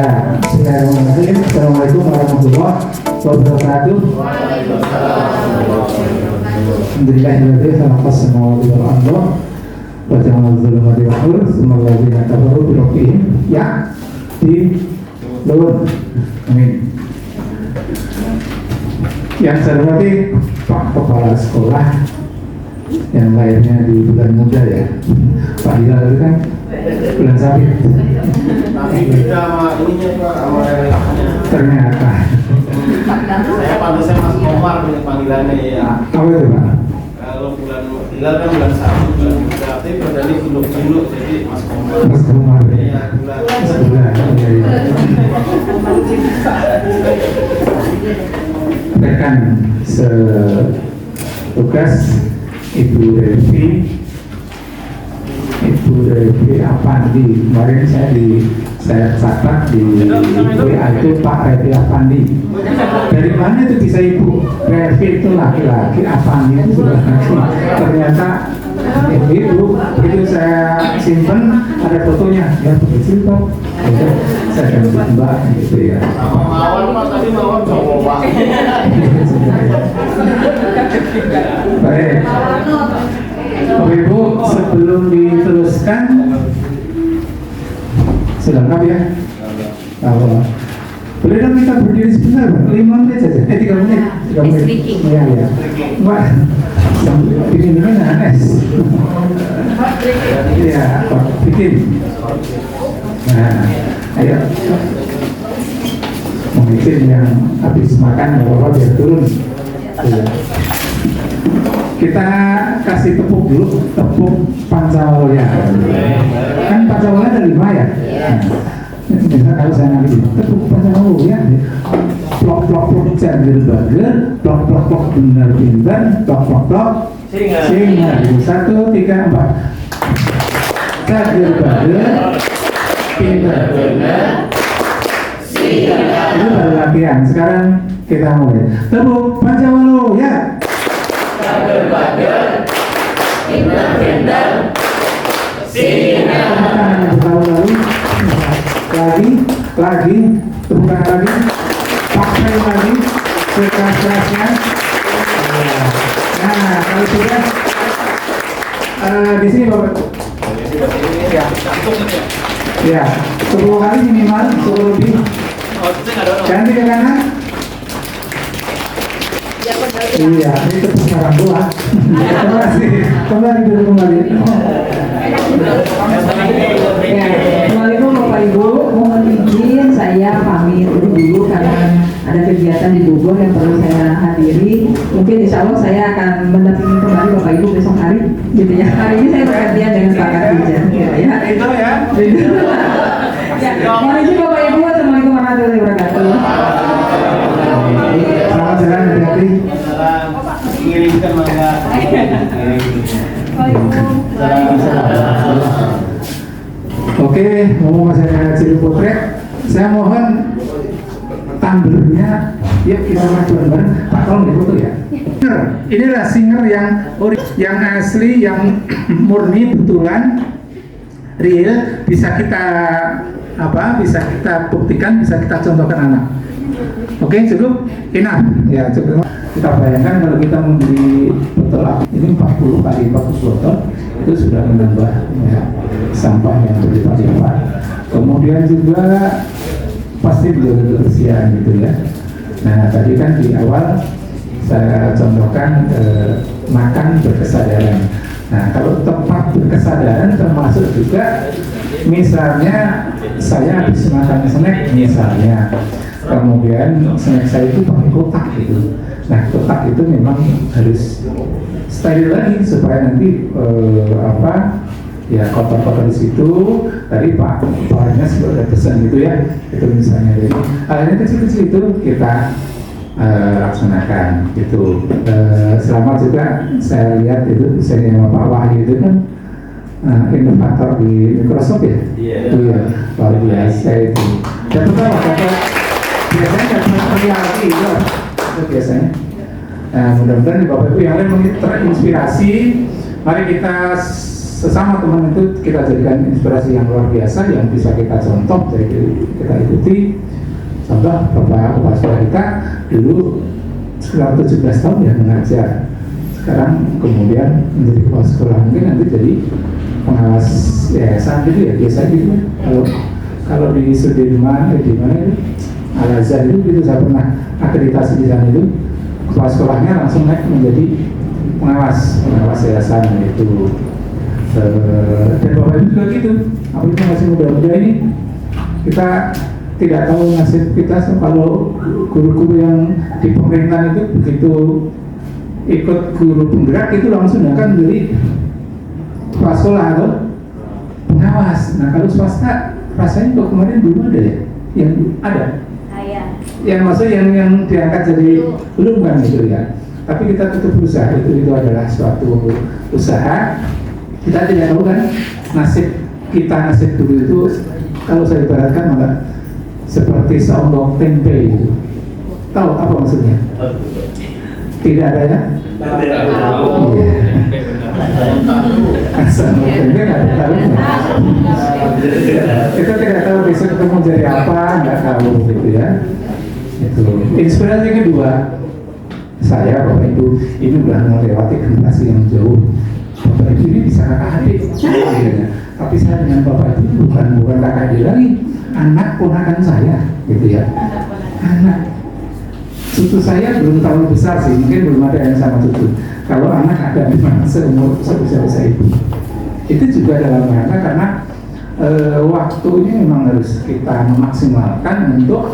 Ya, bismillahirrahmanirrahim. Assalamualaikum warahmatullahi wabarakatuh. Alhamdulillahirabbil khalaqas samawati wal arda wa ja'ala dzulumati wan nur tsumma alladziina kafaru bi rabbihim ya'dilun. Amin. Yang saya hormati Pak Kepala Sekolah yang lahirnya di bulan muda ya, Pak Hilal itu kan bulan sabit. Tapi beda sama ininya Pak, sama relaknya. Ternyata Saya pantasnya Mas Komar punya panggilannya ya. apa itu Pak? Kalau bulan Hilal kan bulan sabit, bulan muda. Tapi berdali buluk-buluk, jadi Mas Komar. Mas Komar ya. Iya, bulan. Sebulan ya, ya. Rekan setugas Ibu Revi Apandi. Kemarin saya catat di WA itu Pak Revi Apandi. Dari mana itu bisa Ibu Revi itu laki-laki, Apandi itu sudah laki. Ternyata Ibu itu saya simpen, ada fotonya ya, foto simpen. Saya ganti Mbak gitu ya. Sama Mawar Pak, tadi Mawar cowok Pak. Baik. Bapak Ibu, sebelum diteruskan sudah lengkap ya? Kalau boleh dong kita berdiri sebentar, 5 menit saja. 3 menit. 3 menit. Iya, iya. Mbak, bikin dulu es. Iya, bikin. Nah, ayo. Mungkin yang habis makan apa-apa biar turun. Iya. Kita kasih tepuk dulu, tepuk Pancawalya. Kan Pancawalya ada 5 ya? Nah, kalau saya nanti tepuk Pancawalya, plok janggir bager, plok benar pintar, plok singa. 1, 2, 3, 4. Janggir bager, pintar benar, singa. Itu baru latihan. Sekarang kita mulai. Tepuk Pancawalya. Berbagai pintar-pintar singa. Lagi, tepukan lagi, pakai lagi, sekeras-kerasnya. Nah, kalau sudah di sini Bapak. Ya, 10 kali minimal, 10 lebih. Ganti ke kanan. Iya, itu sekarang dua. Terima kasih. Kembali dulu kembali. Ya, Assalamualaikum Bapak Ibu, mohon izin saya pamit dulu karena ada kegiatan di Bogor yang perlu saya hadiri. Mungkin insya Allah saya akan mendampingi kembali Bapak Ibu besok hari, gitu ya. Hari ini saya bergantian dengan Pak Kartija. Ya, Itu ya. ya. Mohon izin Bapak Ibu, Assalamualaikum warahmatullahi wabarakatuh. Selamat jalan, hati-hati. Mengirimkan mangga. Oke, ngomong masalah ciri potret, saya mohon tumblernya, yuk kita maju bareng. Pak, tolong di foto ya. Inilah singer yang asli, yang murni, betulan, real, bisa kita buktikan, bisa kita contohkan anak. Oke, cukup? Enough. Ya, cukup. Kita bayangkan kalau kita membeli botol ini 40 kali 40 botol, itu sudah menambah ya, sampah yang berlipat-lipat. Kemudian juga pasti kebersihan gitu ya. Nah, tadi kan di awal saya contohkan makan berkesadaran. Nah, kalau tempat berkesadaran termasuk juga misalnya saya habis makan snack misalnya, kemudian snack saya itu pakai kotak gitu. Nah, kotak itu memang harus steril lagi supaya nanti ya kotor-kotor di situ. Tadi Pak sudah ada pesan gitu ya, itu misalnya jadi hal-hal kecil-kecil itu kita laksanakan gitu. Selamat juga saya lihat itu misalnya Pak Wahyu itu kan inovator di Microsoft ya. Itu ya luar biasa itu. Dan pertama biasanya dapat reality itu biasanya. Nah, mudah-mudahan Bapak Ibu yang lain terinspirasi. Mari kita sesama teman itu kita jadikan inspirasi yang luar biasa yang bisa kita contoh, jadi kita ikuti. Contoh Bapak Kepala Sekolah kita dulu sekitar 17 tahun ya mengajar, sekarang kemudian menjadi kepala sekolah, mungkin nanti jadi pengawas yayasan gitu ya, biasa gitu kan. Kalau di Sudirman, di mana itu Al-Azhar itu gitu, saya pernah akreditasi di sana itu, kepala sekolahnya langsung naik menjadi pengawas yayasan itu. Dan Bapak Ibu juga gitu, apalagi masih muda-muda ini, kita tidak tahu nasib kita kalau guru-guru yang di pemerintahan itu begitu ikut guru penggerak itu langsung akan menjadi kepala sekolah atau pengawas. Nah kalau swasta rasanya kok kemarin belum ada ya, yang ada. Yang maksud yang diangkat jadi belum kan gitu ya. Tapi kita tetap berusaha, itu adalah suatu usaha. Kita tidak tahu kan nasib kita, nasib guru itu kalau saya ibaratkan malah seperti seonggok tempe itu. Tahu apa maksudnya? Tidak ada ya? Seonggok tempe nggak tahu. Kita tidak tahu besok ketemu jadi apa, nggak tahu gitu ya. Itu inspirasi kedua. Saya Bapak Ibu ini sudah melewati generasi yang jauh. Bapak Ibu ini bisa kakak adik, tapi saya dengan Bapak Ibu bukan kakak adik lagi, anak ponakan saya, gitu ya. Anak cucu saya belum terlalu besar sih, mungkin belum ada yang sama cucu. Kalau anak ada di mana seumur usia ibu, itu juga dalam rangka karena waktu ini memang harus kita memaksimalkan untuk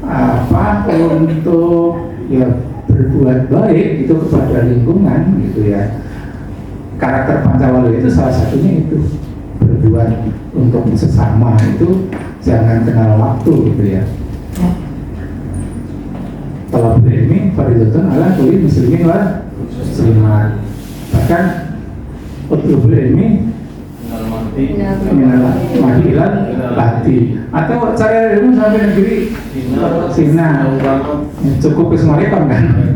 apa? Untuk ya berbuat baik itu kepada lingkungan, gitu ya. Karakter Pancawala itu salah satunya itu berbuat untuk sesama, itu jangan kenal waktu, gitu ya. Talabul ilmi fardhatun ala kulli muslimin wa muslimat. Bahkan utlubul ilmi minal mahdi ilal lahdi, atau cari ilmu sampai negeri Cina. Cukup ke Semarekon kan,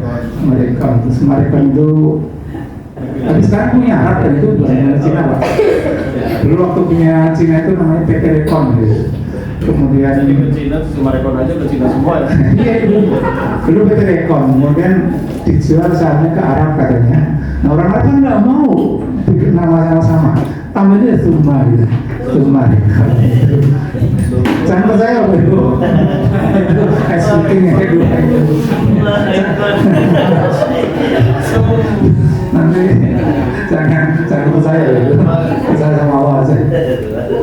Semarekon itu. Tapi sekarang punya Arab dan itu bukan Cina Pak. Dulu waktu punya Cina itu namanya PT Rekon gitu. Kemudian ke Cina, Semarekon aja ke Cina semua ya. Iya dulu PT Rekon, kemudian dijual sahamnya ke Arab katanya. Nah orang Arab kan nggak mau bikin nama sama, tambahnya Suma gitu, Suma. Jangan percaya Pak Ibu. Speaking itu. Nanti jangan percaya itu, percaya sama Allah aja.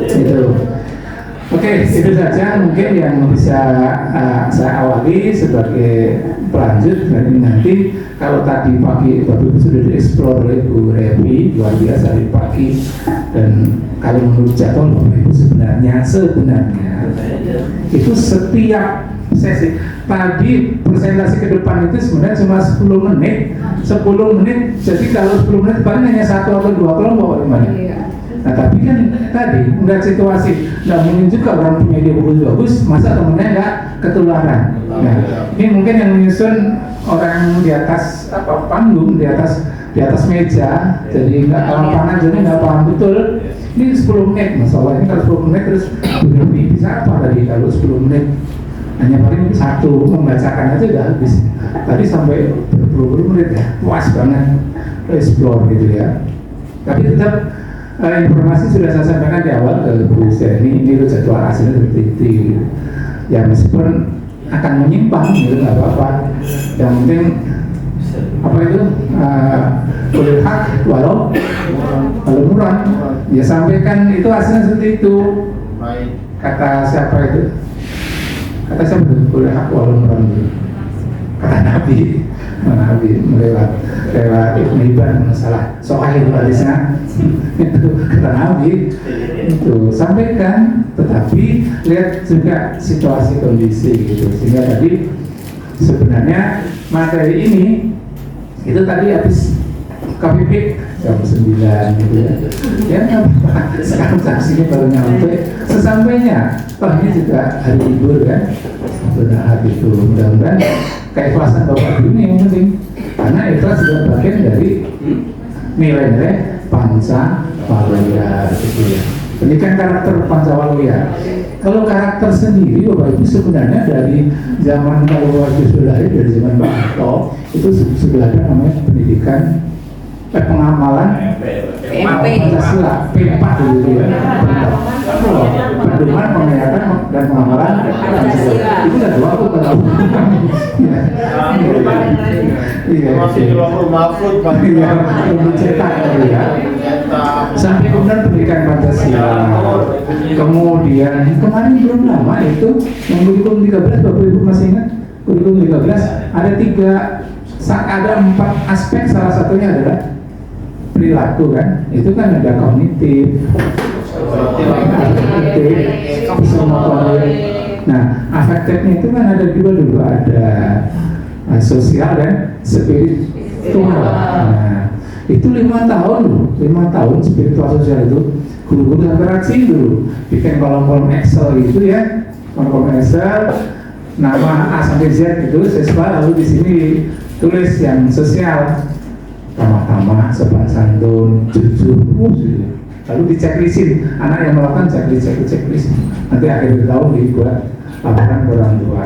Itu. Oke, itu saja mungkin yang bisa saya awali sebagai pelanjut dari nanti. Kalau tadi pagi Bapak Ibu sudah dieksplor oleh Bu Revi luar biasa di pagi, dan kalau menurut jadwal Bapak Ibu sebenarnya itu setiap sesi tadi presentasi ke depan itu sebenarnya cuma 10 menit. Jadi kalau 10 menit paling hanya 1 atau 2 kelompok gimana? Nah tapi kan tadi nggak situasi, nggak mungkin juga orang punya ide bagus, masa temennya nggak ketularan. Nah ini mungkin yang menyusun orang di atas apa panggung, di atas meja, jadi nggak lapangan, jadi nggak paham betul. Ini 10 menit masalah ini, kalau 10 menit terus bisa apa tadi kalau 10 menit hanya paling satu membacakan aja udah habis. Tadi sampai berpuluh-puluh menit ya, puas banget explore gitu ya. Tapi tetap informasi sudah saya sampaikan di awal ke Bu Zeni, ini jadwal hasilnya seperti itu. Ya meskipun akan menyimpang gitu nggak apa-apa. Yang penting apa itu boleh hak walau murah. Ya sampaikan itu hasilnya seperti itu. Kata siapa itu? Kata siapa itu? Boleh hak walau murah. Kata Nabi melewat Ibn Hibban masalah soal hadisnya itu kata Nabi itu sampaikan, tetapi lihat juga situasi kondisi gitu, sehingga tadi sebenarnya materi ini itu tadi habis KPP jam 9 gitu ya sekarang saksinya baru nyampe, sesampainya ini juga hari libur kan, benar itu mudah-mudahan keikhlasan Bapak Ibu ini yang penting, karena ikhlas juga bagian dari nilai-nilai Pancawaloya gitu ya. Pendidikan karakter Pancawaloya. Kalau karakter sendiri Bapak Ibu sebenarnya dari zaman kalau Bapak Ibu sudah lahir dari zaman Pak Harto itu sudah ada namanya pendidikan pengamalan Pancasila P4 gitu ya. Pedoman penghayatan dan pengamalan Pancasila. Itu udah dua aku tahu. Iya. Masih di Lahul Mahfud Pak. Iya, mencetak ya. Sampai kemudian pendidikan Pancasila. Kemudian kemarin belum lama itu yang kurikulum 13 Bapak Ibu masih ingat? Kurikulum 13 ada 4 aspek, salah satunya adalah perilaku kan. Itu kan ada kognitif, psikomotorik. Nah, afektifnya itu kan ada dua dulu, ada sosial dan spiritual. Nah, itu 5 tahun loh, 5 tahun spiritual sosial itu guru-guru interaksi dulu, bikin kolom-kolom Excel itu ya, kolom Excel, nama A sampai Z itu siswa, lalu di sini tulis yang sosial, tamah-tamah, sopan santun, jujur, lalu diceklisin, anak yang melakukan checklist, nanti akhir tahun dibuat laporan ke orang tua.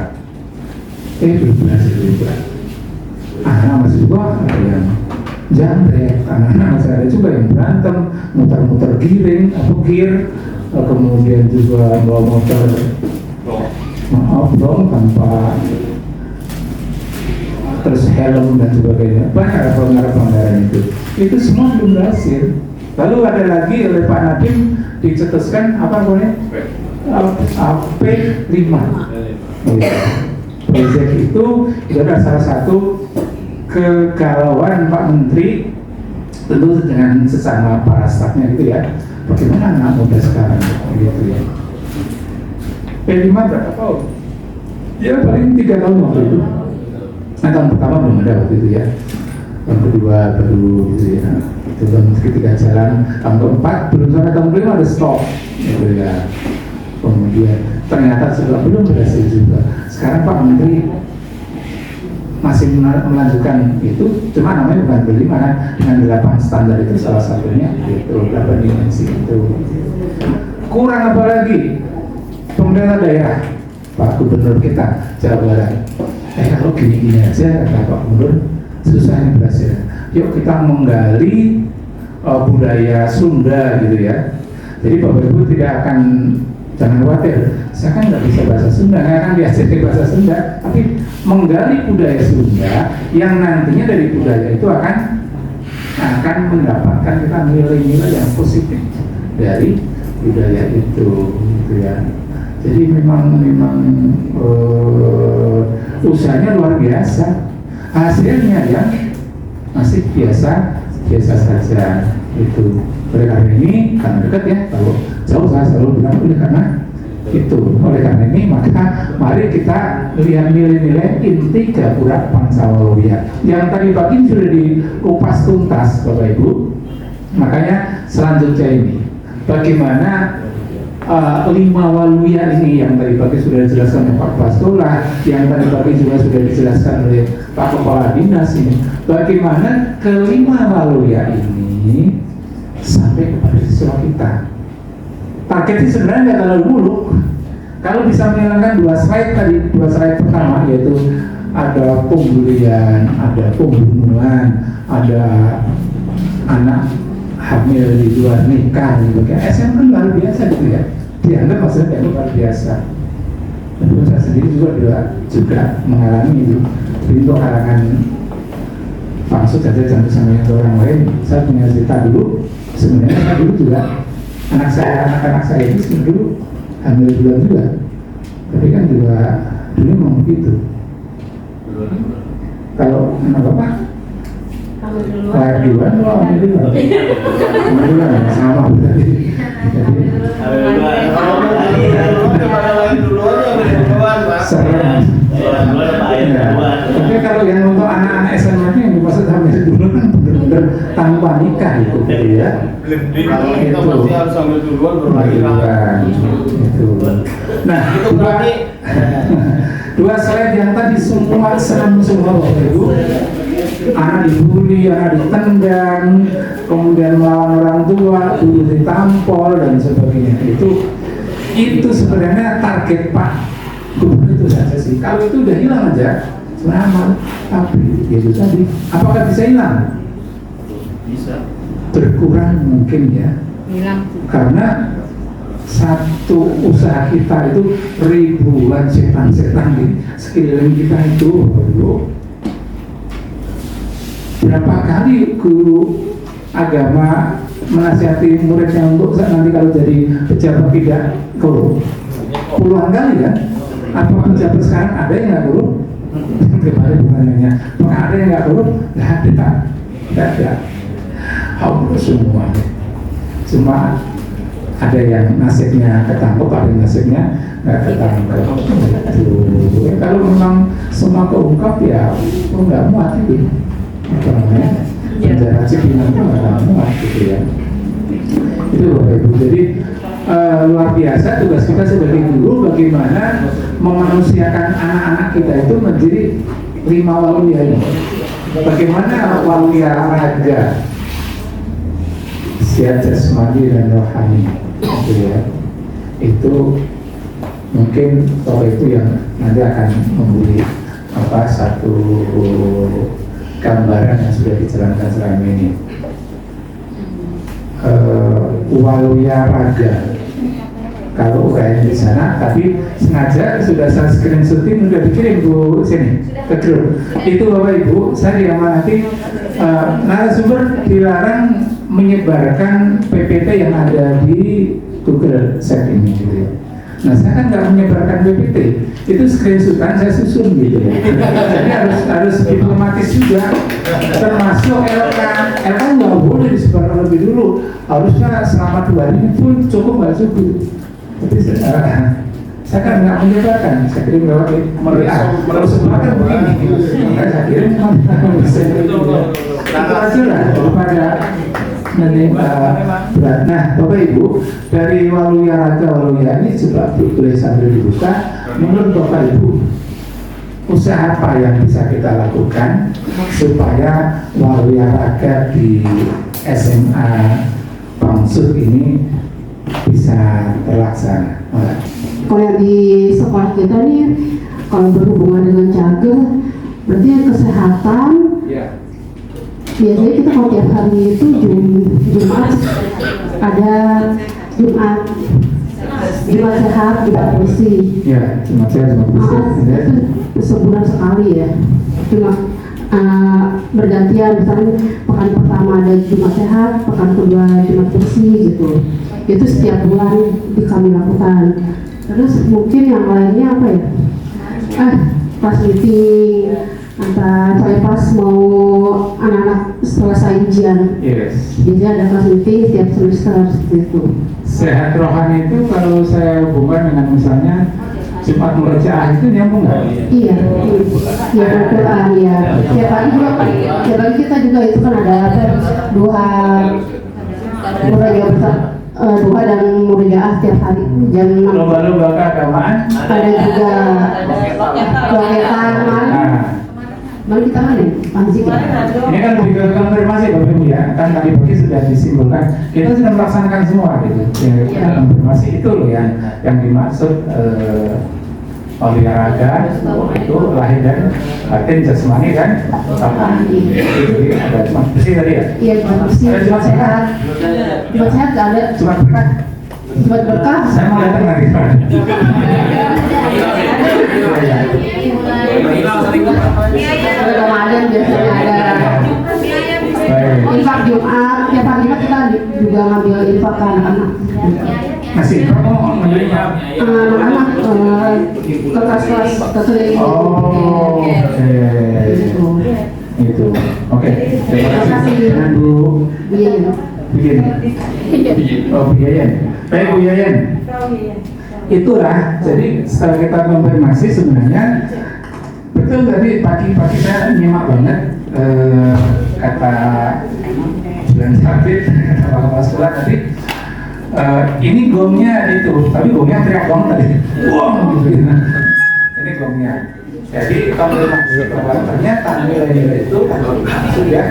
Belum berhasil juga. Anak masih juga ada yang jambret, anak-anak masih ada juga yang berantem, muter-muter giring atau gear, kemudian juga bawa motor maaf dong tanpa terus helm dan sebagainya. Banyak pelanggaran itu semua belum berhasil. Lalu ada lagi oleh Pak Nadiem dicetuskan apa namanya P5. Proyek itu adalah salah satu kegalauan Pak Menteri, tentu dengan sesama para stafnya gitu ya. Bagaimana anak muda sekarang gitu ya. P5 berapa tahun? Ya paling 3 tahun waktu itu. Nah, tahun pertama belum ada waktu itu ya. Tahun kedua baru gitu ya. Itu tahun ketiga jalan. Tahun keempat belum sampai tahun kelima ada stop gitu ya. Kemudian ternyata juga belum berhasil juga. Sekarang Pak Menteri masih melanjutkan itu, cuma namanya bukan B5 kan, dengan 8 standar itu salah satunya gitu, 8 dimensi itu. Kurang apa lagi? Pemerintah daerah, Pak Gubernur kita Jawa Barat. Kalau gini-gini aja kata Pak Gubernur, susahnya berhasil. Yuk kita menggali budaya Sunda gitu ya. Jadi Bapak Ibu tidak akan, jangan khawatir, saya kan nggak bisa bahasa Sunda, nggak akan diajarkan bahasa Sunda, tapi menggali budaya Sunda yang nantinya dari budaya itu akan mendapatkan kita nilai-nilai yang positif dari budaya itu, gitu ya. Jadi memang usahanya luar biasa, hasilnya ya masih biasa saja itu. Oleh karena ini, karena dekat ya, kalau jauh saya selalu bilang oleh karena ini maka mari kita lihat nilai-nilai inti Gapura Pancawaloya yang tadi pagi sudah dikupas tuntas Bapak Ibu. Makanya selanjutnya ini bagaimana 5 waluya ini yang tadi pagi sudah dijelaskan oleh Pak Bastola, yang tadi pagi juga sudah dijelaskan oleh Pak Kepala Dinas ini, bagaimana ke-5 waluya ini sampai kepada siswa kita. Targetnya sebenarnya nggak terlalu muluk. Kalau bisa menghilangkan 2 slide tadi, 2 slide pertama yaitu ada pembulian, ada pembunuhan, ada anak hamil di luar nikah, gitu. SM kan luar biasa gitu ya. Dianggap maksudnya dianggap luar biasa. Dan saya sendiri juga mengalami itu. Untuk kalangan maksud saja jangan sama orang lain. Saya punya cerita dulu. Sebenarnya saya dulu juga anak-anak saya itu sebenarnya dulu hamil duluan juga, tapi kan juga dulu memang begitu. Kalau anak bapak lahir duluan, hamil duluan, sama berarti. Serem. Tapi kalau yang untuk anak-anak SMA yang dimaksud hamil duluan kan benar-benar tanpa nikah itu ya. Kalau kita pasti harus ambil duluan berlahiran. Itu. Nah, Itu berarti 2 slide yang tadi semua senang semua Bapak Ibu. anak dibully, anak ditendang, kemudian melawan orang tua, dulu ditampol dan sebagainya. Itu sebenarnya target Pak Gubernur itu saja sih. Kalau itu udah hilang aja, sebenarnya aman. Tapi itu tadi, apakah bisa hilang? Bisa. Berkurang mungkin ya. Hilang. Karena satu usaha kita itu ribuan setan-setan di sekeliling kita itu. Berapa kali guru agama menasihati muridnya untuk nanti kalau jadi pejabat tidak korup? Puluhan kali kan? Apa pejabat sekarang ada yang nggak korup? Kemarin pertanyaannya, apakah ada yang nggak korup? Nggak ada, nggak ada. Hampir semua. Cuma ada yang nasibnya ketangkep, ada yang nasibnya nggak ketangkep. Kalau memang semua keungkap ya, nggak muat itu. Apa namanya? Penjara Cipinang itu nggak muat gitu ya. Itu Bapak Ibu. Jadi luar biasa tugas kita sebagai guru bagaimana memanusiakan anak-anak kita itu menjadi 5 waluya ini. Bagaimana waluya raga, sihat jasmani dan rohani, gitu ya. Itu mungkin Bapak itu yang nanti akan memberi satu gambaran yang sudah dijalankan selama ini. Waluya raga, kalau UKM di sana, tapi sengaja sudah saya screenshotin, sudah dikirim Bu sini ke grup. Itu Bapak Ibu, saya diamanati narasumber dilarang menyebarkan PPT yang ada di Google Set ini gitu ya. Nah saya kan nggak menyebarkan PPT, itu screenshotan saya susun gitu ya. Jadi harus diplomatis juga, termasuk LK nggak boleh disebarkan lebih dulu, harusnya selama 2 hari ini pun cukup nggak cukup. Tapi saya kan nggak menyebarkan, saya kirim lewat WA. Kalau sebarkan begini, makanya saya kirim itu aja lah daripada nanti berat. Nah Bapak Ibu, dari waluya raga waluya ini coba boleh sambil dibuka. Menurut Bapak Ibu, usaha apa yang bisa kita lakukan supaya waluya raga di SMA Pangsut ini bisa terlaksana? Kalau yang di sekolah kita nih, kalau berhubungan dengan jaga, berarti yang kesehatan. Biasanya kita kalau tiap hari itu Jumat ada Jumat sehat, Jumat bersih. Ya, Jumat sehat, Jumat bersih. Itu sebulan sekali ya. Cuma bergantian, misalnya pekan pertama ada Jumat sehat, pekan kedua Jumat bersih gitu. Itu setiap bulan kami lakukan. Terus mungkin yang lainnya apa ya? Pas meeting saya pas mau anak-anak selesai ujian. Yes. Jadi ada kelas meeting setiap semester seperti itu. Sehat rohani itu kalau saya hubungkan dengan misalnya Jumat Murojaah itu nyambung nggak? Iya, Al-Quran ya. Tiap pagi juga, tiap pagi kita juga itu kan ada duha dan murojaah tiap hari jam 6. Lomba-lomba keagamaan. Ada juga kegiatan. Mari kita masih Ini kan lebih ke konfirmasi Bapak Ibu ya, kan tadi pagi sudah disimpulkan, kita sudah melaksanakan semua gitu. Ya, konfirmasi itu loh yang dimaksud olahraga itu lahir dan batin jasmani kan. Jadi ada cuma bersih tadi ya. Iya, bersih. Ada cuma sehat. Cuma sehat nggak ada. Cuma berkah. Cuma berkah. Saya mau datang nanti. Ramadan biasanya ada infak Jumat, tiap hari Jumat kita juga ngambil infak ke anak-anak. Masih kamu menerima anak-anak ke kelas-kelas keliling. Oh, itu. Oke. Terima kasih Bu. Bikin. Oh, Bu Yayan. Baik Bu Yayan. Itulah, jadi setelah kita konfirmasi sebenarnya betul tadi pagi-pagi saya nyimak banget kata Bulan Sabit, kata sekolah tadi ini gongnya itu, tapi gongnya teriak banget tadi, wong gitu. Ini gongnya. Jadi ternyata nilai-nilai itu sudah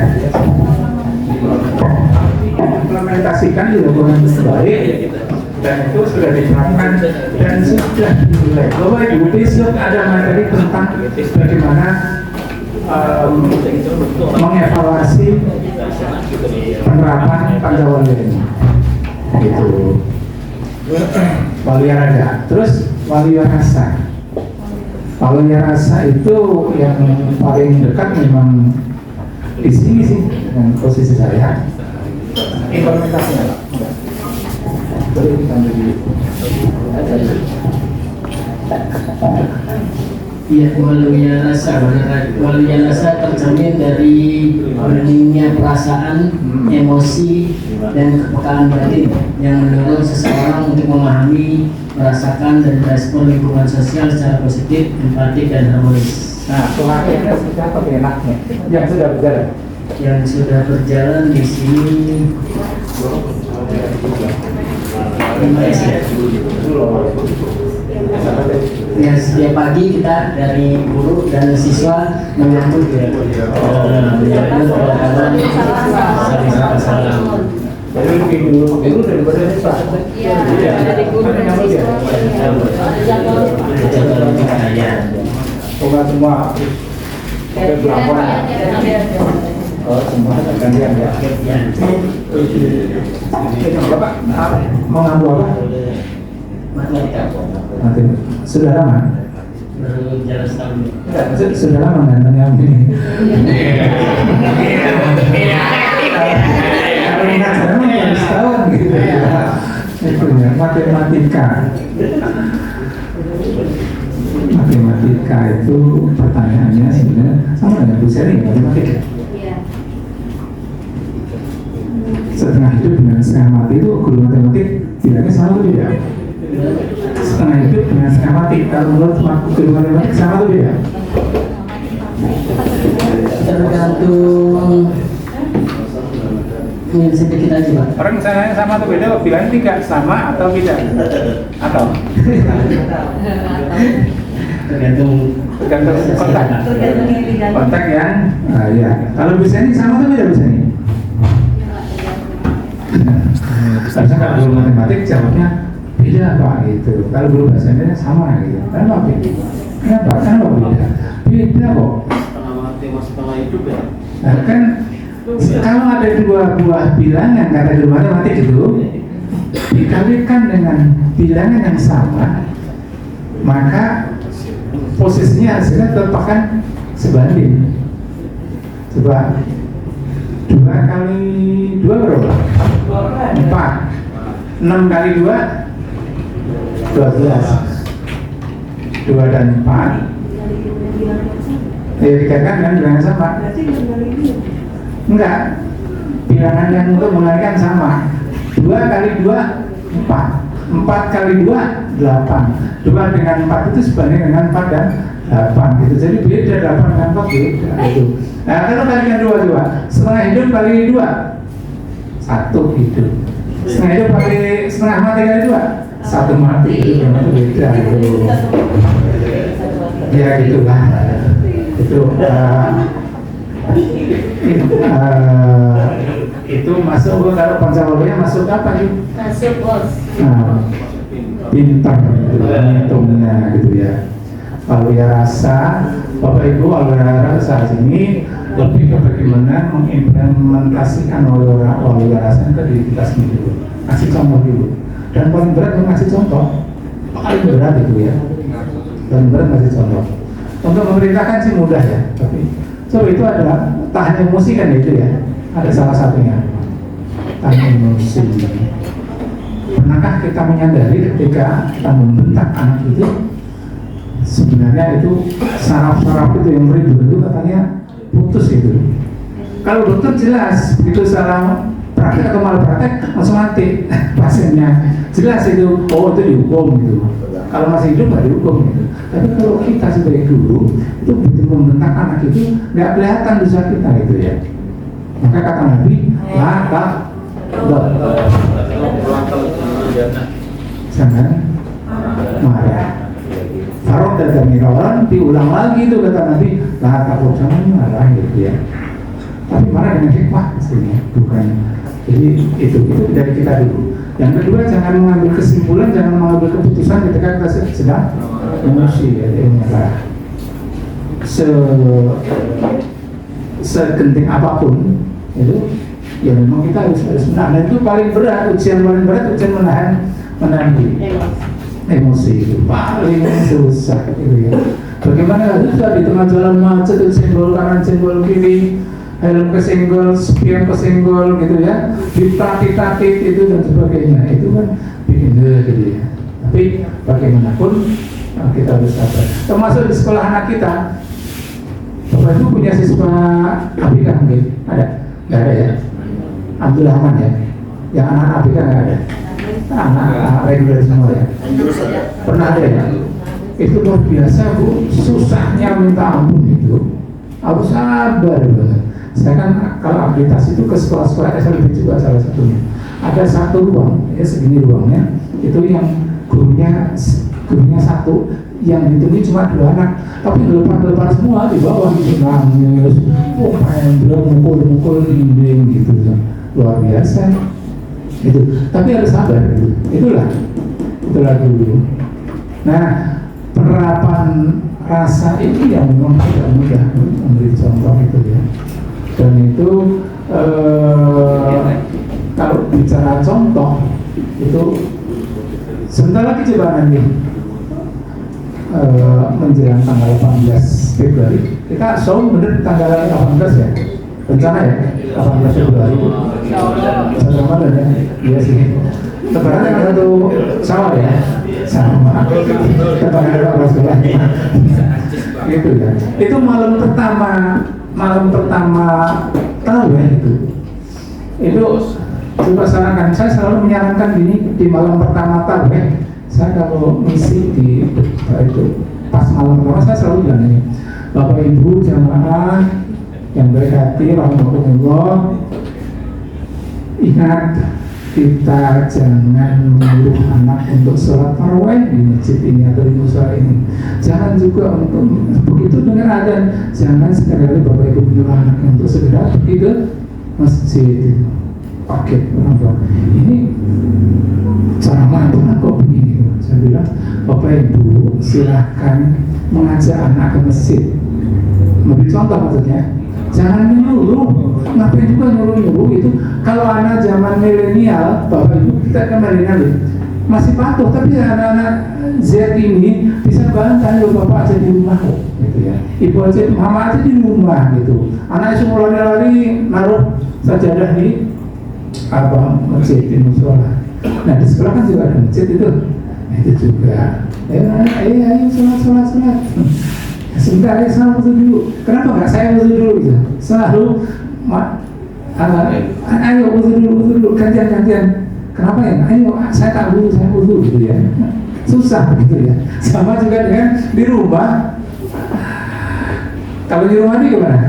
diimplementasikan di lingkungan baik dan itu sudah diterapkan dan sudah dimulai. Bapak Ibu, besok ada materi tentang bagaimana mengevaluasi penerapan Pancawali ini. Gitu. Walia terus walia rasa. Walia rasa itu yang paling dekat memang di sini sih dengan posisi saya. Implementasinya, Pak. Boleh kita beri. Iya, walia rasa tercermin dari berningnya perasaan, emosi, dan kepekaan batin yang mendorong seseorang untuk memahami, merasakan, dan merespon lingkungan sosial secara positif, empatik, dan harmonis. Nah, pelatihannya sudah apa enaknya? Yang sudah berjalan. Yang sudah berjalan di sini 5 SD. Ya, setiap pagi kita dari guru dan siswa menyambut ya. Jadi lebih dulu itu daripada siswa. Iya. Dari guru dan siswa. Semua berapa? Oh, semua gantian ya. Bapak mau ngambil apa? Nanti sudah lama. Baru jalan setahun. Enggak, sudah lama nganternya begini. Kalau ingat saya mah baru setahun gitu ya. Itu ya, matematika itu pertanyaannya sebenarnya sama dengan Bu Seri, matematika. Setengah hidup dengan setengah mati itu guru matematik bilangnya sama atau tidak? Setengah hidup dengan setengah mati, kalau menurut guru matematik sama atau tidak? Tergantung prinsip kita juga. Orang misalnya sama atau beda, bilang tidak sama atau beda? Atau? Tergantung kontak. Kontak ya. Ya. Kalau bisa ini sama atau beda bisa ini? Biasanya kalau guru matematik jawabnya beda Pak gitu. Kalau guru bahasa Indonesia sama gitu. Kenapa beda? Kenapa beda? Beda kok. Setengah mati mas setengah hidup ya. Nah, kan kalau ada dua buah bilangan kata guru matematik itu dikalikan dengan bilangan yang sama, maka posisinya hasilnya tetap akan sebanding. Coba 2 kali 2 berapa? 4. 6 kali 2 12. 2 dan 4 ya dikatakan kan bilangan sama. Enggak, bilangan yang untuk mengalikan sama. 2 kali 2 4. 4 kali 2 8. 2 dengan 4 itu sebanding dengan 4 dan 8 gitu. Jadi beda 8 dengan 4 beda gitu. Nah kalau kalikan 2 setengah hidup kali 2 1 hidup. Setengah hidup kali setengah mati kali 2 1 mati, itu memang beda gitu. Ya gitulah. Itu masuk kalau Pancawalinya masuk apa sih? Masuk bos. Pintar gitu, menghitungnya gitu ya. Walia rasa, Bapak Ibu, walia rasa ini lebih ke bagaimana mengimplementasikan walia rasa itu di kita sendiri. Kasih contoh dulu. Dan paling berat mengasih contoh. Paling berat itu ya. Paling berat kasih contoh. Untuk memerintahkan sih mudah ya, tapi coba itu ada tahan emosi kan itu ya. Ada salah satunya tahan emosi. Pernahkah kita menyadari ketika kita membentak anak itu sebenarnya itu saraf-saraf itu yang beribu itu katanya putus gitu. Kalau dokter jelas begitu saraf praktek atau malah praktek langsung mati pasiennya, jelas itu oh itu dihukum gitu. Kalau masih hidup nggak dihukum gitu. Tapi kalau kita sebagai guru itu begitu membentak anak itu nggak kelihatan dosa kita gitu ya. Maka kata Nabi jangan marah. Farod dan Miron di diulang lagi tuh kata Nabi, lah takut jangan marah gitu ya. Tapi marah dengan hikmah maksudnya, bukan. Jadi itu dari kita dulu. Yang kedua, jangan mengambil kesimpulan, jangan mengambil keputusan ketika kita sedang emosi, ya, marah. Segenting apapun itu, ya memang kita harus menahan. Dan itu paling berat, ujian menahan diri. Emosi itu paling susah gitu ya. Bagaimana susah di tengah jalan macet, senggol kanan, senggol kiri, helm kesenggol, spion kesenggol gitu ya, ditakit-takit itu dan sebagainya. Itu kan bikin gitu ya. Tapi bagaimanapun kita harus sabar. Termasuk di sekolah anak kita. Bapak itu punya siswa ABK mungkin? Ada? Nggak ada ya? Abdul Rahman ya? Yang anak ABK nggak ada? Anak reguler semua ya? Pernah ada ya? Itu luar biasa Bu, susahnya minta ampun itu. Aku sabar banget. Saya kan kalau akreditasi itu ke sekolah-sekolah SLB juga salah satunya. Ada satu ruang, ya segini ruangnya, itu yang gurunya satu, yang ditemui cuma 2 anak, tapi depan semua di bawah gitu nangis, main drum, mukul dinding gitu, luar biasa. Itu, tapi harus sabar gitu. Itulah dulu. Nah, penerapan rasa ini yang memang tidak mudah memberi contoh itu ya. Dan itu kalau bicara contoh itu sebentar lagi coba nanti menjelang tanggal 18 Februari kita show bener tanggal 18 ya, rencana ya 18 Februari satu Ramadan ya. Iya sih, lebaran yang satu sama ya, sama lebaran 18 bulan gitu ya. Itu malam pertama tahu ya itu coba sarankan. Saya selalu menyarankan gini, di malam pertama tahu ya, saya kalau misi di itu pas malam pertama saya selalu bilang ini, Bapak Ibu jamaah yang baik hati, rahmatullah, ingat kita jangan menyuruh anak untuk sholat tarawih di masjid ini atau di musola ini. Jangan juga untuk begitu dengar adzan, jangan sekali-kali Bapak Ibu menyuruh anak untuk segera pergi ke masjid. Paket orang. Ini cara mantuan kok begini. Saya bilang, Bapak Ibu silahkan mengajak anak ke masjid. Memberi contoh maksudnya. Jangan nyuruh, ngapain juga nyuruh itu. Kalau anak zaman milenial, Bapak Ibu kita kan milenial masih patuh, tapi anak-anak Z ini bisa bantah, lo Bapak aja di rumah kok, gitu ya. Ibu aja, mama aja di rumah gitu. Anak itu lari-lari naruh sajadah di masjid di musola. Nah di sekolah kan juga ada masjid itu. Nah, itu juga. Ayo sholat. Sebentar ya, saya wudhu dulu. Kenapa nggak saya wudhu dulu gitu? Selalu ayo wudhu dulu, gantian. Kenapa ya? Ayo saya tak wudhu gitu ya. Susah gitu ya. Sama juga dengan di rumah. Kalau di rumah mandi gimana?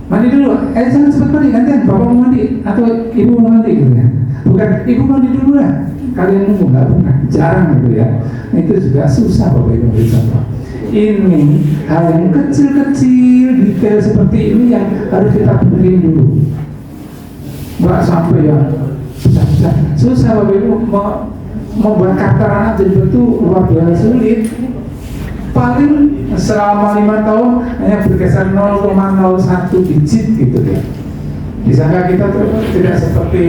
Mandi dulu. Jangan cepat mandi, gantian. Bapak mau mandi atau ibu mau mandi gitu ya. Bukan ibu mandi dulu lah. Kalian nunggu nggak pernah, jarang gitu ya. Itu juga susah Bapak Ibu contoh. Ini hal yang kecil-kecil, detail seperti ini yang harus kita benerin dulu. Nggak sampai yang susah Bapak Ibu membuat karakter anak jadi itu luar biasa sulit. Paling selama 5 tahun hanya bergeser 0,01 digit gitu ya. Disangka kita tuh tidak seperti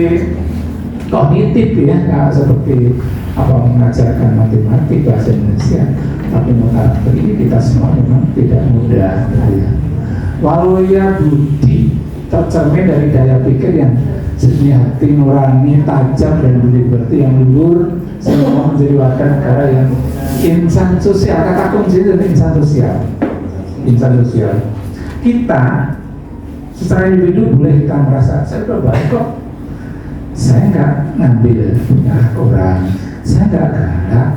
kognitif ya, nggak seperti mengajarkan matematik bahasa Indonesia, tapi karakter ini kita semua memang tidak mudah ya. Waluya budi tercermin dari daya pikir yang jernih hati, nurani, tajam dan budi pekerti yang luhur, semua menjadi warga negara yang insan sosial. Kata kunci itu insan sosial. Kita secara individu boleh kita merasa saya udah baik kok, saya nggak ngambil punya orang, saya nggak galak,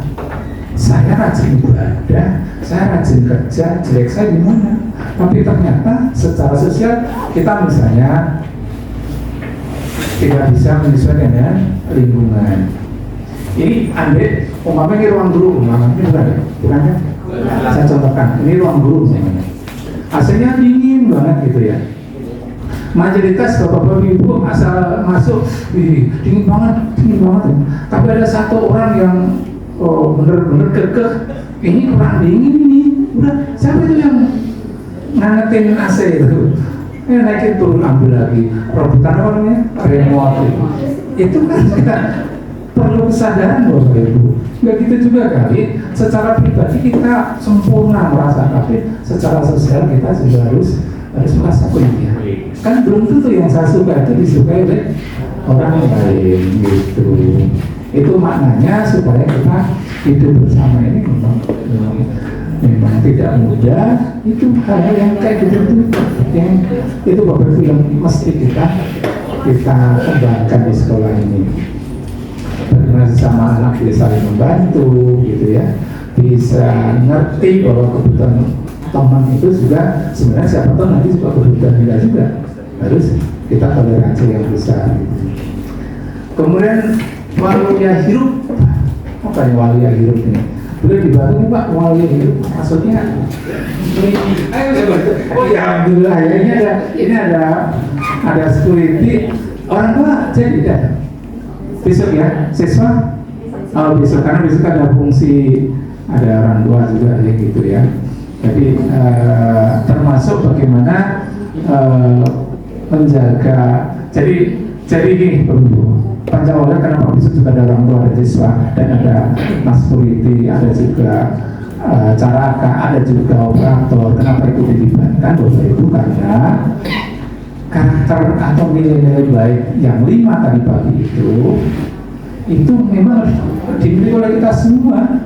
saya rajin ibadah, saya rajin kerja, jelek saya di mana? Tapi ternyata secara sosial kita misalnya tidak bisa menyesuaikan dengan lingkungan. Ini andai umpamanya ruang guru, umpamanya bukan kan? Saya contohkan, ini ruang guru namanya. AC-nya dingin banget gitu ya. Mayoritas bapak-bapak ibu asal masuk, dingin banget. Tapi ada satu orang yang bener-bener kekeh, ini kurang dingin ini. Udah, siapa itu yang ngangetin AC itu? Naikin turun ambil lagi. Rebutan apa namanya? Remote. Itu kan kita perlu kesadaran bapak ibu. Nggak gitu juga kali. Secara pribadi kita sempurna merasa, tapi secara sosial kita juga harus merasa ya. Kan belum tentu yang saya suka itu disukai oleh orang lain gitu. Itu maknanya supaya kita hidup bersama ini memang tidak mudah. Itu hal yang kayak gitu yang itu bapak ibu yang mesti kita kembangkan di sekolah ini. Bagaimana sesama anak bisa saling membantu gitu ya, bisa ngerti bahwa kebutuhan teman itu juga sebenarnya siapa tahu nanti juga kebutuhan kita juga, harus kita toleransi yang besar gitu. Kemudian walia hirup, apa ya walia hirup ini? Boleh dibantu nih Pak, walia hirup maksudnya oh ya alhamdulillah ya, ini ada security orang tua jadi datang besok ya siswa. Oh besok, karena besok ada fungsi ada orang tua juga ya gitu ya. Jadi termasuk bagaimana menjaga. Jadi gini Pancawala kenapa besok juga ada orang tua, ada siswa dan ada mas security, ada juga caraka, ada juga operator. Kenapa itu dilibatkan Bapak Ibu? Karena karakter atau nilai-nilai baik yang 5 tadi pagi itu memang dimiliki oleh kita semua.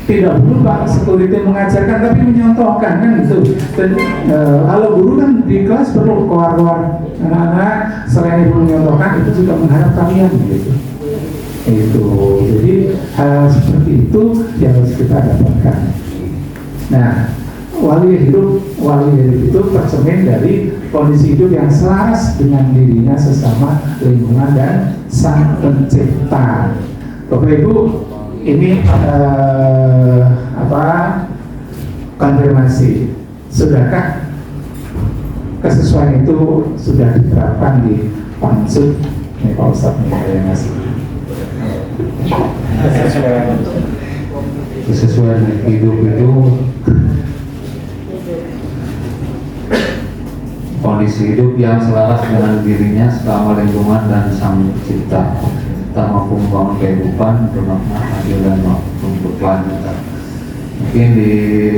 Tidak perlu Pak security mengajarkan, tapi menyontohkan kan gitu. Dan kalau guru kan di kelas perlu keluar anak-anak, selain itu menyontohkan, itu juga mengharap kalian gitu. Itu jadi hal seperti itu yang harus kita dapatkan. Nah, wali hidup itu tercermin dari kondisi hidup yang selaras dengan dirinya, sesama, lingkungan dan sang pencipta. Bapak Ibu, ini konfirmasi, sudahkah kesesuaian itu sudah diterapkan di Pansut? Ini Pak Ustadz yang ngasih kesesuaian hidup itu kondisi hidup yang selaras dengan dirinya, selama lingkungan dan sang pencipta, tak mampu membangun kehidupan bermakna adil dan berkelanjutan. Mungkin di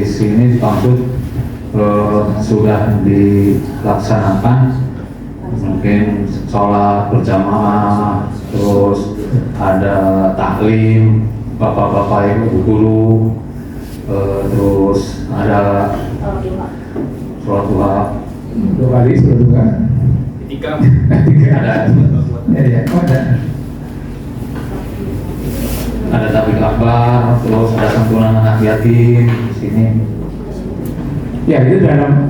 sini dimaksud sudah dilaksanakan, mungkin sholat berjamaah, terus ada taklim bapak-bapak ibu guru, terus ada sholat duha 2 kali sholat duha, tiga ada ada tablik akbar, terus ada santunan anak yatim di sini. Ya itu dalam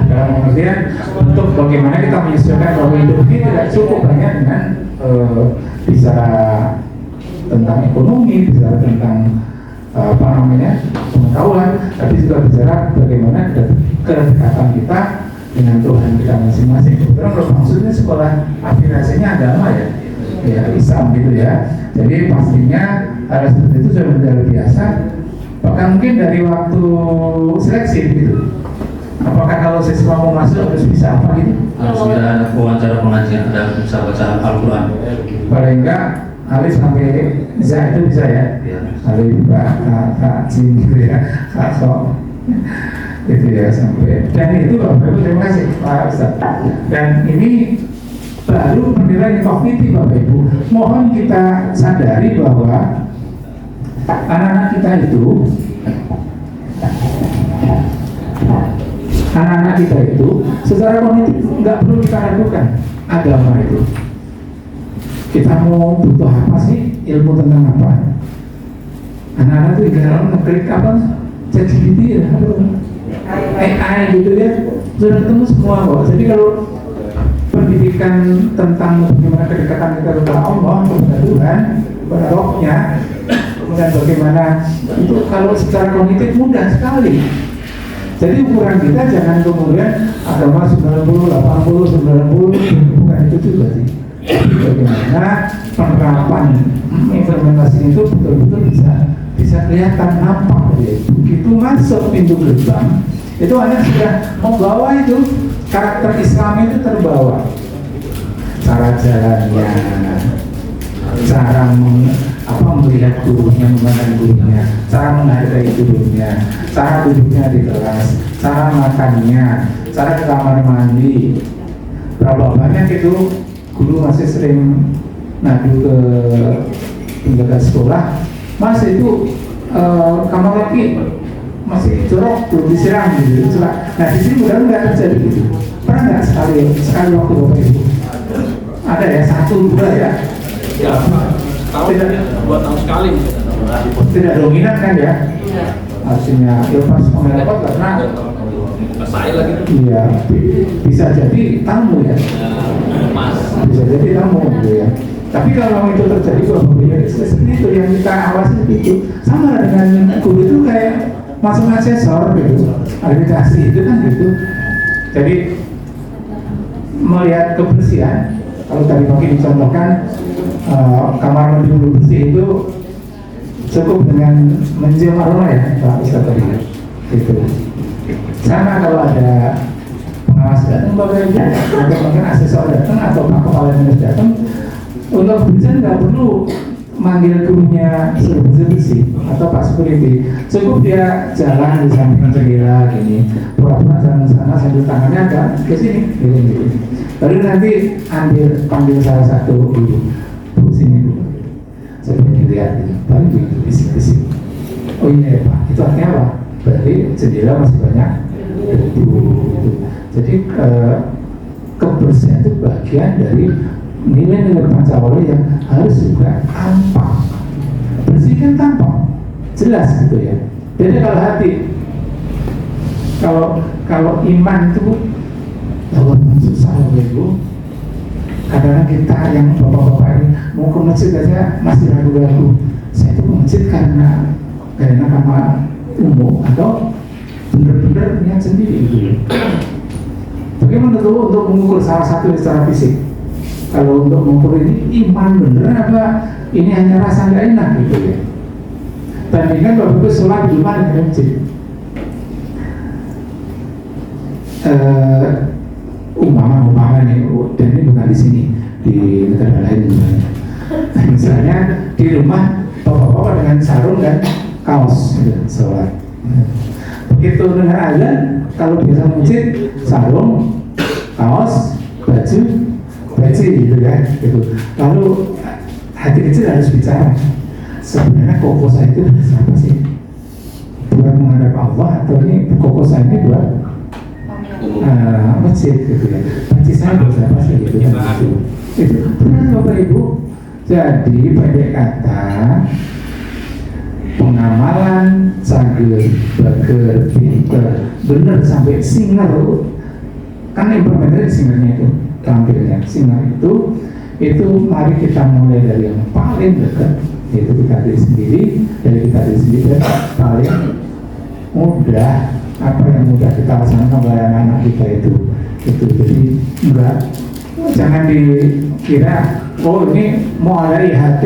pengertian untuk bagaimana kita menyesuaikan bahwa hidup ini tidak cukup hanya dengan bicara tentang ekonomi, bicara tentang pengetahuan, tapi juga bicara bagaimana kedekatan kita dengan Tuhan kita masing-masing. Kebetulan kalau maksudnya sekolah afiliasinya agama ya Islam gitu ya. Jadi pastinya hal seperti itu sudah luar biasa. Bahkan mungkin dari waktu seleksi gitu. Apakah kalau siswa mau masuk harus bisa apa gitu? Harus ada wawancara pengajian, ada bisa baca Al-Quran. Paling enggak Alif sampai Za itu bisa ya? Alif, Kak Jin gitu ya, Kak Sok gitu ya sampai. Dan itu Bapak Ibu terima kasih Pak Ustaz. Dan ini baru penilaian kognitif Bapak Ibu. Mohon kita sadari bahwa anak-anak kita itu secara kognitif nggak perlu kita ragukan agama itu. Kita mau butuh apa sih, ilmu tentang apa? Anak-anak itu tinggal ngeklik apa, ChatGPT ya, AI gitu ya, sudah ketemu semua kok. Jadi kalau pendidikan tentang bagaimana kedekatan kita kepada Allah, kepada Tuhan, kepada Rohnya, kemudian bagaimana itu kalau secara kognitif mudah sekali. Jadi ukuran kita jangan kemudian agama 90, 80, 90, bukan itu juga sih. Bagaimana penerapan implementasi itu betul-betul bisa kelihatan nampak. Begitu masuk pintu gerbang, itu anak sudah membawa itu karakter Islam itu terbawa. Cara jalannya, cara melihat gurunya, memandang gurunya, cara menghargai gurunya, cara duduknya di kelas, cara makannya, cara ke kamar mandi. Berapa banyak itu guru masih sering ngadu ke penjaga sekolah, Mas itu kamar lagi masih jorok, belum disiram gitu. Nah di sini mudah nggak terjadi gitu. Pernah nggak sekali waktu Bapak Ibu? Ada ya, 1, 2 ya? Ya, tidak 2 tahun sekali. Tidak dominan kan ya? Artinya ya pas pemerintah karena Saya lagi. iya bisa jadi tamu ya, Mas. bisa jadi tamu gitu ya. Tapi kalau itu terjadi kalau seperti itu yang kita awasi itu sama dengan guru itu kayak masuk asesor gitu, akreditasi itu kan gitu. Jadi melihat kebersihan, kalau tadi mungkin dicontohkan kamar mandi bersih itu cukup dengan mencium aroma ya Pak Ustaz tadi gitu. Sama kalau ada pengawas datang atau mungkin asesor datang atau pak kepala dinas datang, untuk bersih nggak perlu manggil gurunya suruh bersih atau pak security, cukup dia jalan di samping jendela gini, pura-pura jalan sana sambil tangannya agak ke sini gitu. Baru nanti panggil salah satu guru sini dulu, coba dilihat gitu, baru gitu bisik-bisik. Oh iya ya Pak, itu artinya apa? Berarti jendela masih banyak debu. Jadi kebersihan itu bagian dari nilai-nilai Pancawala yang harus juga tampak. Bersih kan tampak, jelas gitu ya. Jadi kalau hati, kalau iman itu susah loh Ibu. Kadang-kadang kita yang bapak-bapak ini mau ke masjid aja masih ragu-ragu. Saya itu ke masjid karena sama umum atau benar-benar niat sendiri gitu. Bagaimana tuh untuk mengukur salah satu secara fisik? Kalau untuk mengukur ini iman beneran apa ini hanya rasa nggak enak gitu ya. Bandingkan kalau itu sholat di rumah dengan masjid. Umpama nih, dan ini bukan di sini, di negara lain misalnya di rumah bapak-bapak dengan sarung dan kaos gitu, sholat. Begitu dengan azan, kalau biasa masjid sarung, kaos, baju gitu ya, gitu. Lalu hati kecil harus bicara. Sebenarnya kokosa itu siapa sih? Buat menghadap Allah atau ini kokosa ini buat masjid gitu ya. Masjid saya buat siapa sih gitu kan? Itu benar Bapak Ibu. Jadi pendek kata pengamalan cager, bager, pinter, bener sampai singer kan implementasi singernya itu tampilnya singer itu mari kita mulai dari yang paling dekat, yaitu kita diri sendiri, dan paling mudah apa yang mudah kita laksanakan oleh anak kita itu jadi enggak, jangan dikira oh ini mau ada IHT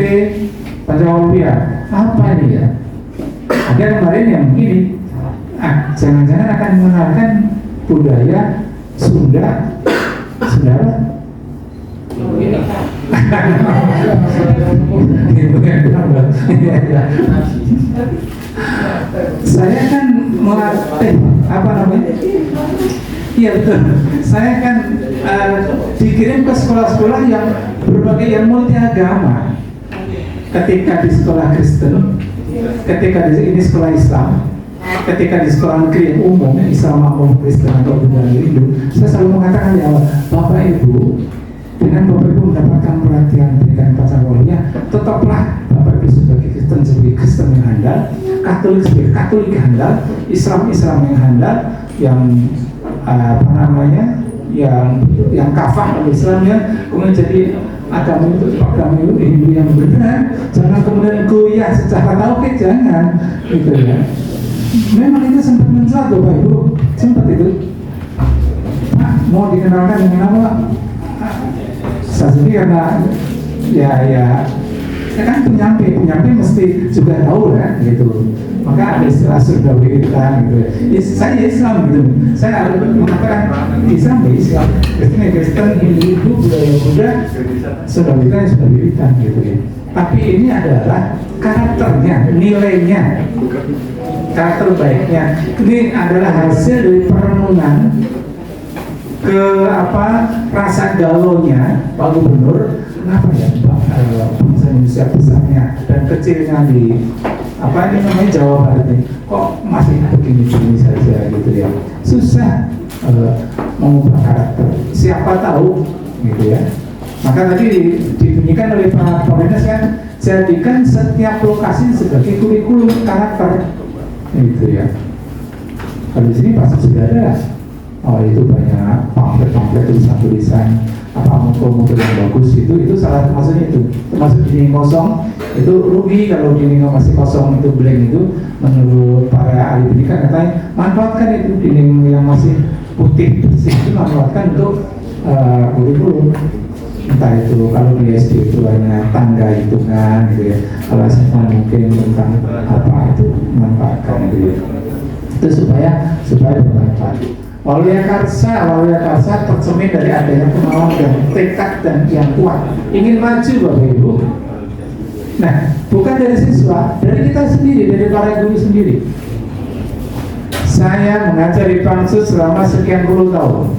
Pancawala apa ini ya. Ada kemarin yang begini, jangan-jangan akan mengenalkan budaya Sunda apa? Saya kan melatih apa namanya? Iya betul. Saya kan dikirim ke sekolah-sekolah yang berbagai yang multi agama. Ketika di sekolah Kristen, ketika di ini sekolah Islam, ketika di sekolah negeri yang umum Islam maupun Kristen atau budaya Hindu, saya selalu mengatakan ya Bapak Ibu, dengan Bapak Ibu mendapatkan perhatian pendidikan Pancawala, tetaplah Bapak Ibu sebagai Kristen yang handal, Katolik sebagai Katolik yang handal, Islam yang handal, yang apa namanya, yang kafah Islam ya, kemudian jadi agama itu Hindu yang benar, jangan kemudian goyah secara tauhid, jangan, gitu ya. Memang itu sempat mencela tuh Pak Ibu, sempat itu. Pak, mau dikenalkan dengan apa? Saya sendiri karena ya kan penyampai mesti juga tahu lah gitu. Maka ada istilah surga berikan gitu. Saya Islam gitu. Saya harus mengatakan Islam ya Islam. Kristen, Hindu, Buddha, surga berikan gitu ya. Tapi ini adalah karakternya, nilainya, karakter baiknya. Ini adalah hasil dari perenungan ke rasa galonya Pak Gubernur. Kenapa ya bangsa Indonesia besarnya dan kecilnya di Jawa Barat ini kok masih begini-begini saja gitu ya, susah mengubah karakter. Siapa tahu gitu ya. Maka tadi dibunyikan oleh Pak Pemerintah, saya jadikan setiap lokasi sebagai kurikulum karakter gitu ya. Kalau di sini pasti sudah ada. Oh itu banyak pamflet tulisan muncul yang bagus, itu salah maksudnya itu termasuk dinding kosong itu rugi kalau dinding masih kosong itu blank. Itu menurut para ahli pendidikan katanya manfaatkan itu dinding yang masih putih bersih itu manfaatkan untuk kurikulum. Entah itu kalau di SD itu hanya tangga hitungan gitu ya, kalau SMA mungkin tentang apa itu manfaatkan gitu ya. Itu supaya bermanfaat. Waluya Karsa tercermin dari adanya kemauan dan tekad dan yang kuat ingin maju Bapak Ibu. Nah, bukan dari siswa, dari kita sendiri, dari para guru sendiri. Saya mengajar di Pansus selama sekian puluh tahun.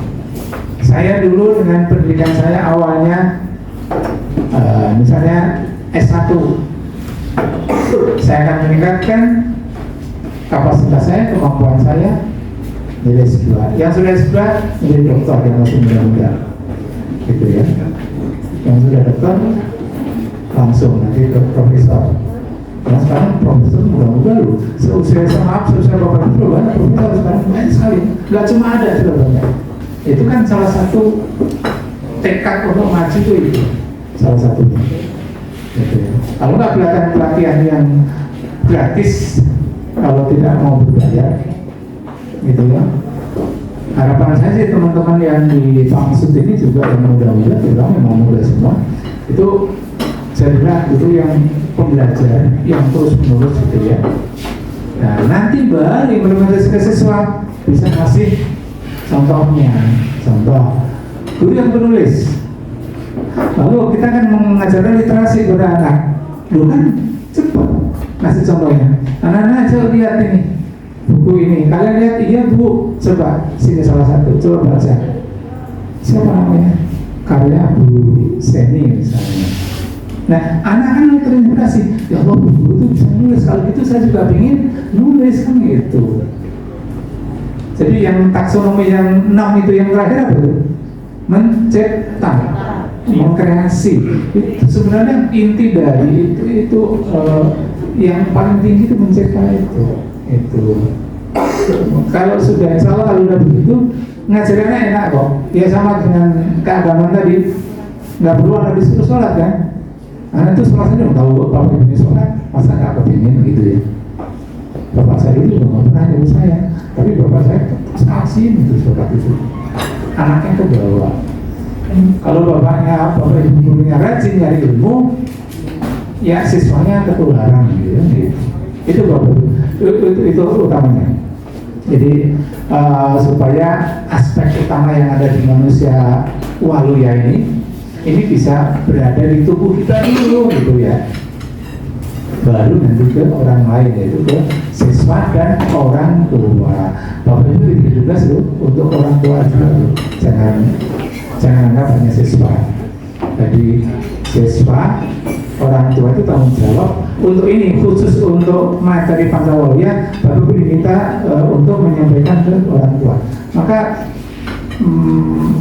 Saya dulu dengan pendidikan saya awalnya misalnya S1, saya akan meningkatkan kapasitas saya, kemampuan saya menjadi S2. Yang sudah S2 menjadi dokter yang masih muda-muda, gitu ya. Yang sudah dokter langsung nanti ke profesor. Nah sekarang profesor muda-muda loh. Seusia bapak dulu banyak profesor sekarang banyak sekali. Gak cuma ada sudah banyak. Itu kan salah satu tekad untuk maju itu salah satunya. Gitu ya. Kalau nggak pelatihan yang gratis, kalau tidak mau berbayar, gitu ya. Harapan saya sih teman-teman yang di Pangsut ini juga yang muda-muda, memang muda semua, itu saya bilang itu yang pembelajar yang terus-menerus gitu ya. Nah nanti baru implementasi siswa bisa kasih contohnya, contoh guru yang penulis. Lalu kita kan mengajarkan literasi kepada anak, lu kan cepat kasih contohnya. Anak-anak coba lihat ini buku ini, kalian lihat, iya Bu, coba sini salah satu, coba baca. Siapa namanya? Karya Bu Seni misalnya. Nah, anak kan terinspirasi, ya Allah Bu Guru itu bisa nulis, kalau gitu saya juga ingin nulis kan gitu. Jadi yang taksonomi yang 6 itu yang terakhir apa itu? Mencipta, mengkreasi. Itu sebenarnya inti dari itu yang paling tinggi itu mencipta itu. Kalau sudah salah, kalau udah begitu ngajarannya enak kok. Ya sama dengan keagamaan tadi, nggak perlu ada disuruh sholat kan? Anak itu sholat saja tahu bapak ini sholat, masa nggak kepingin gitu ya. Bapak saya itu juga nggak pernah nyuruh saya, tapi bapak saya kasih itu sholat itu. Anaknya ke bawah. Kalau bapak ibunya rajin nyari ilmu, ya siswanya ketularan gitu. Itu bapak itu utamanya. Jadi supaya aspek utama yang ada di manusia waluya ini bisa berada di tubuh kita dulu gitu ya. Baru nanti ke orang lain, yaitu ke siswa dan orang tua. Bapak itu bikin tugas untuk orang tua juga. Jangan anggap hanya siswa. Jadi siswa, orang tua itu tanggung jawab untuk ini, khusus untuk materi Pancawalya baru diminta untuk menyampaikan ke orang tua. Maka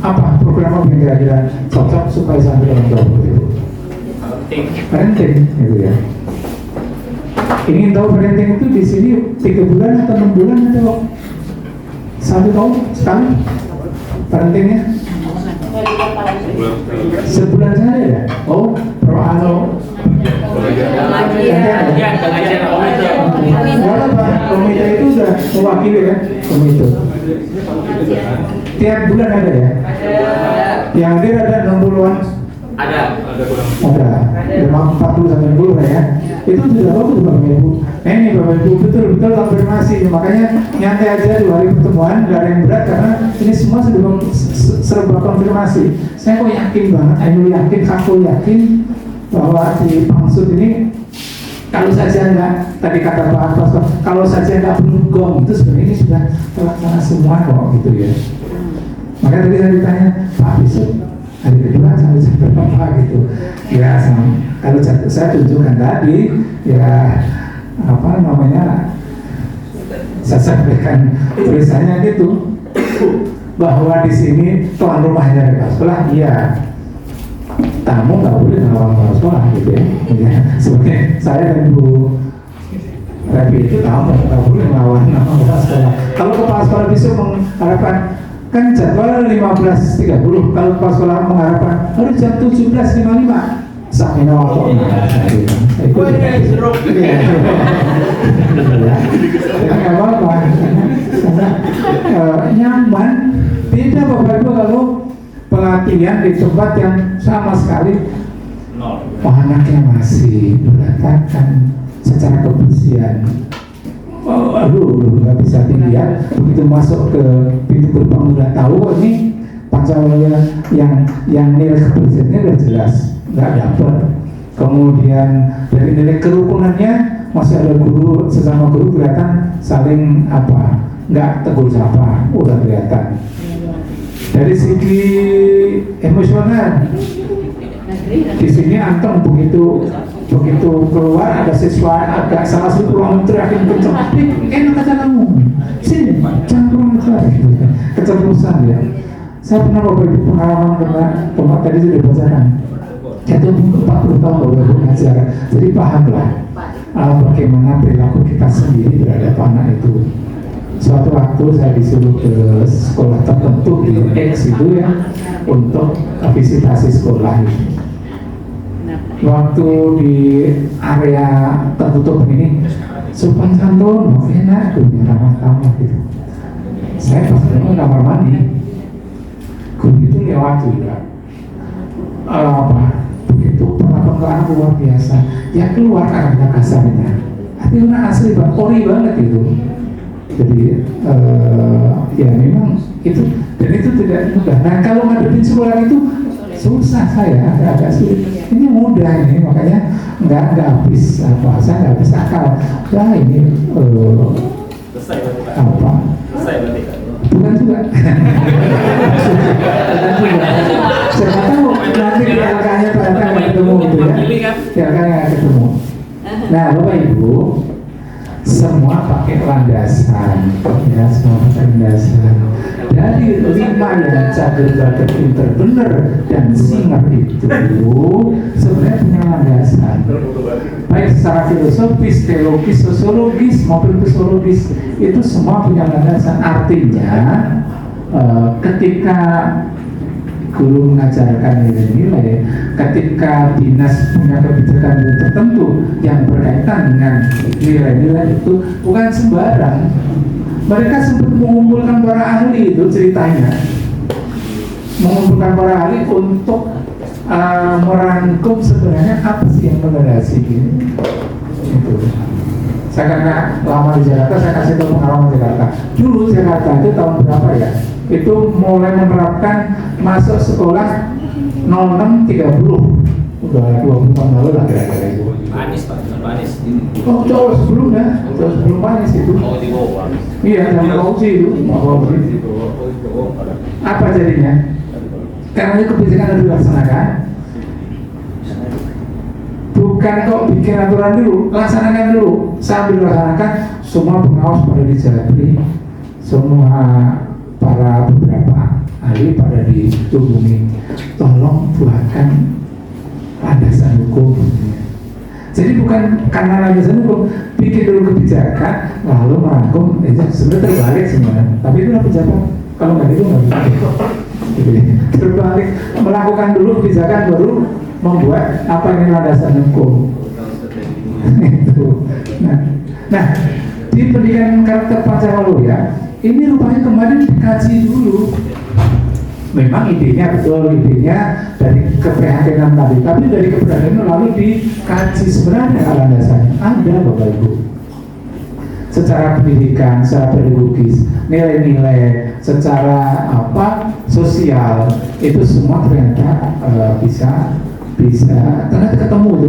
apa program yang kira-kira cocok supaya sampai orang tua itu? Parenting, gitu ya. Ingin tahu parenting itu di sini 3 bulan atau 6 bulan atau 1 tahun sekali parentingnya? Sebulan saja ya? Oh, pro ano? Komite itu sudah mewakili ya, komite. Tiap bulan ada ya? Yang hadir ada 60-an? Ada 40 sampai 60 ya. Itu sudah bagus Bapak Ibu. Nah ini Bapak Ibu betul-betul konfirmasi. Makanya nyantai aja 2 hari pertemuan, gak ada yang berat karena ini semua sudah serba konfirmasi. Saya kok yakin banget, aku yakin bahwa di Pangsut ini kalau saja enggak, tadi kata Pak Pastor, kalau saja enggak bunyi gong itu sebenarnya ini sudah terlaksana semua kok gitu ya. Makanya tadi saya ditanya, Pak besok hari kedua sampai jam berapa gitu ya, kalau saya tunjukkan tadi ya apa namanya, saya sampaikan tulisannya gitu bahwa di sini tuan rumahnya dekat sekolah, iya tamu nggak boleh ngelawan sekolah gitu ya. Sebenarnya saya dan Bu Rabi itu tamu nggak boleh ngelawan sekolah. Kalau kepala sekolah bisa mengharapkan kan jadwal 15.30, kalau kepala sekolah mengharapkan harus jam 17.55 sampai waktu nggak apa-apa karena nyaman. Beda Bapak Ibu kalau pelatihan di tempat yang sama sekali anaknya masih berantakan secara kebersihan. Aduh, nggak bisa dilihat. Begitu masuk ke pintu gerbang udah tahu kok ini Pancawala yang nilai kebersihannya udah jelas, nggak dapat. Kemudian dari nilai kerukunannya masih ada guru sesama guru kelihatan saling apa, nggak tegur sapa, udah kelihatan. Dari segi emosional, di sini Anton begitu keluar ada siswa agak salah satu ruang teriakin kenceng, enak aja kamu, sini jangan kurang ajar, keceplosan ya. Saya pernah Bapak Ibu pengalaman karena tadi sudah bacakan, itu 40 tahun Bapak Ibu ngajar, jadi pahamlah bagaimana perilaku kita sendiri terhadap anak itu. Suatu waktu saya disuruh ke sekolah tertentu di X itu ya untuk visitasi sekolah itu. Waktu di area tertutup ini sopan santun, enak tuh ramah tamah gitu. Saya pas ke kamar mandi, guru itu lewat juga. Begitu pengakuan luar biasa. Ya keluar kata kasarnya. Tapi orang asli banget, ori banget itu. Jadi ya memang itu, dan itu tidak mudah. Nah kalau ngadepin sekolah itu susah, saya agak sulit. Ini mudah ini, makanya nggak habis apa, saya nggak habis akal. Wah ini apa? Bukan juga. Siapa tahu nanti di LK-nya pada ketemu gitu ya. Di LK-nya ketemu. Nah Bapak Ibu, semua pakai landasan, ya semua pakai landasan. Dari 5 yang cager pinter bener dan singer itu sebenarnya punya landasan, baik secara filosofis, teologis, sosiologis maupun psikologis, itu semua punya landasan. Artinya ketika guru mengajarkan nilai-nilai, ketika dinas punya kebijakan tertentu yang berkaitan dengan nilai-nilai itu bukan sembarang. Mereka sempat mengumpulkan para ahli itu ceritanya, mengumpulkan para ahli untuk merangkum sebenarnya apa sih yang melandasi ini. Itu. Saya karena lama di Jakarta, saya kasih tahu pengalaman Jakarta. Dulu Jakarta itu tahun berapa ya? Itu mulai menerapkan masuk sekolah 06.30. Udah 20 tahun lalu lah kira-kira itu. Pak Anies. Oh, jauh sebelumnya, jauh sebelum Pak Anies itu. Oh, di bawah. Iya, zaman Fauzi itu. Apa jadinya? Karena itu kebijakan yang dilaksanakan, bukan kok bikin aturan dulu, laksanakan dulu. Sambil laksanakan, semua pengawas pada dijabri, semua para beberapa ahli pada dihubungi, tolong buatkan landasan hukum. Jadi bukan karena landasan hukum, bikin dulu kebijakan, lalu merangkum, sebenarnya terbalik sebenarnya. Tapi itu pejabat, kalau nggak itu nggak bisa. gitu ya. Terbalik, melakukan dulu kebijakan baru membuat apa yang landasan hukum. Itu. Nah, di pendidikan karakter Pancawaloya ini rupanya kemarin dikaji dulu. Memang idenya betul, idenya dari keprihatinan tadi, tapi dari keprihatinan lalu dikaji sebenarnya landasannya ada Bapak Ibu. Secara pendidikan, secara pedagogis, nilai-nilai, secara sosial itu semua ternyata bisa ternyata ketemu itu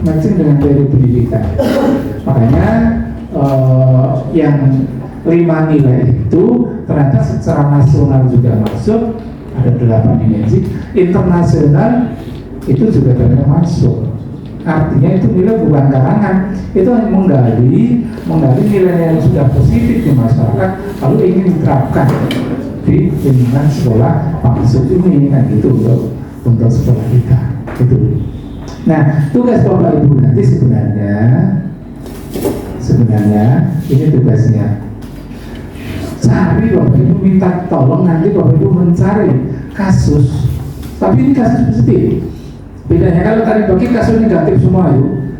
matching dengan teori pendidikan. Makanya yang 5 nilai itu ternyata secara nasional juga masuk, ada 8 dimensi, internasional itu juga ternyata masuk. Artinya itu nilai bukan karangan, itu hanya menggali nilai yang sudah positif di masyarakat, lalu ingin diterapkan di lingkungan sekolah maksud ini kan gitu untuk sekolah kita. Gitu. Nah, tugas Bapak Ibu nanti sebenarnya ini tugasnya. Cari Bapak Ibu, minta tolong nanti Bapak Ibu mencari kasus, tapi ini kasus positif. Bedanya kalau tadi bagi kasus negatif semua itu,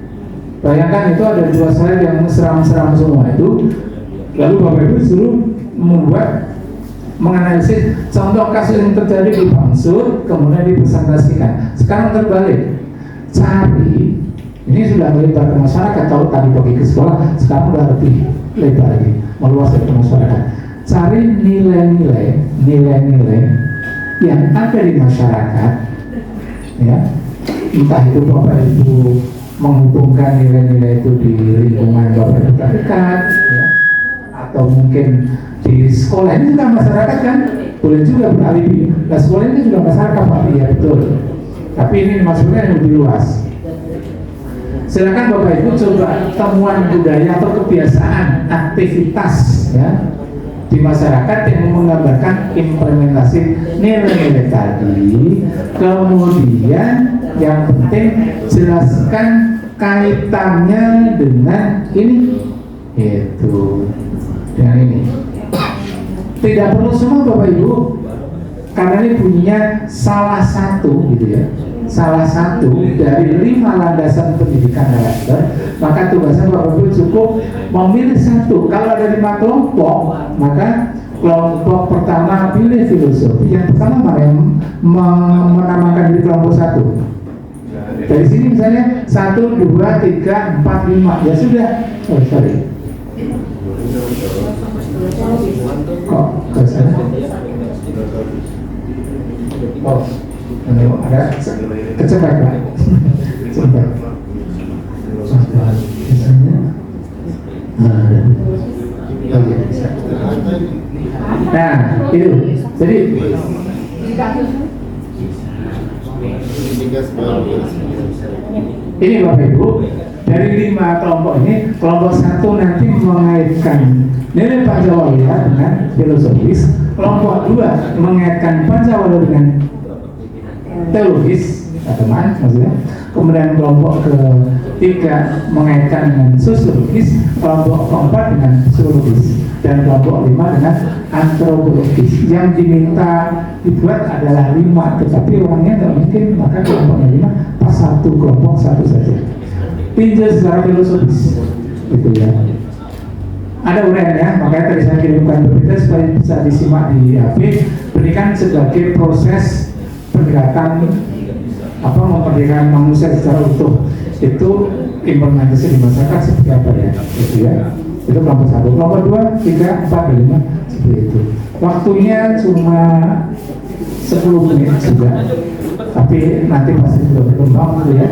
bayangkan itu ada 2 slide yang seram-seram semua itu, lalu Bapak Ibu suruh menganalisis contoh kasus yang terjadi di Bangsud, kemudian dipresentasikan. Sekarang terbalik, cari, ini sudah melebar ke masyarakat. Kalau tadi pergi ke sekolah, sekarang sudah lebih lebar lagi, meluas ke masyarakat. Cari nilai-nilai yang ada di masyarakat, ya, entah itu Bapak Ibu menghubungkan nilai-nilai itu di lingkungan Bapak Ibu terdekat, ya, atau mungkin di sekolah ini juga masyarakat kan boleh juga beralibi. Nah, sekolah ini juga masyarakat Pak, iya betul. Tapi ini maksudnya yang lebih luas. Silakan Bapak Ibu coba temuan budaya atau kebiasaan aktivitas ya di masyarakat yang menggambarkan implementasi nilai-nilai tadi. Kemudian yang penting jelaskan kaitannya dengan ini, itu dengan ini. Tidak perlu semua Bapak Ibu, karena ini bunyinya salah satu gitu ya, salah satu dari 5 landasan pendidikan karakter. Maka tugasnya Bapak Ibu cukup memilih satu. Kalau ada 5 kelompok, maka kelompok pertama pilih filosofi. Yang pertama mana yang menamakan diri kelompok 1. Dari sini misalnya 1, 2, 3, 4, 5. Ya sudah. Oh sorry. Kok ke sana? Oh, ada kecepatan. Cepat. Misalnya, nah, itu. Jadi ini Bapak Ibu, dari 5 kelompok ini, kelompok 1 nanti mengaitkan nilai Pancawala dengan filosofis, kelompok 2 mengaitkan Pancawala dengan teologis, teman maksudnya. Kemudian kelompok ketiga mengaitkan dengan sosiologis, kelompok keempat dengan psikologis, dan kelompok 5 dengan antropologis. Yang diminta dibuat adalah 5, tetapi orangnya tidak mungkin, maka kelompoknya 5 pas 1 kelompok 1 saja. Tinjau secara filosofis, gitu ya. Ada uraiannya, makanya tadi saya kirimkan berita supaya bisa disimak di HP. Pendidikan sebagai proses pendekatan memerdekakan manusia secara utuh, itu implementasi di masyarakat seperti apa ya, gitu ya. Itu kelompok 1, kelompok 2, 3, 4, 5 seperti itu. Waktunya cuma 10 menit juga, tapi nanti pasti sudah berkembang gitu ya.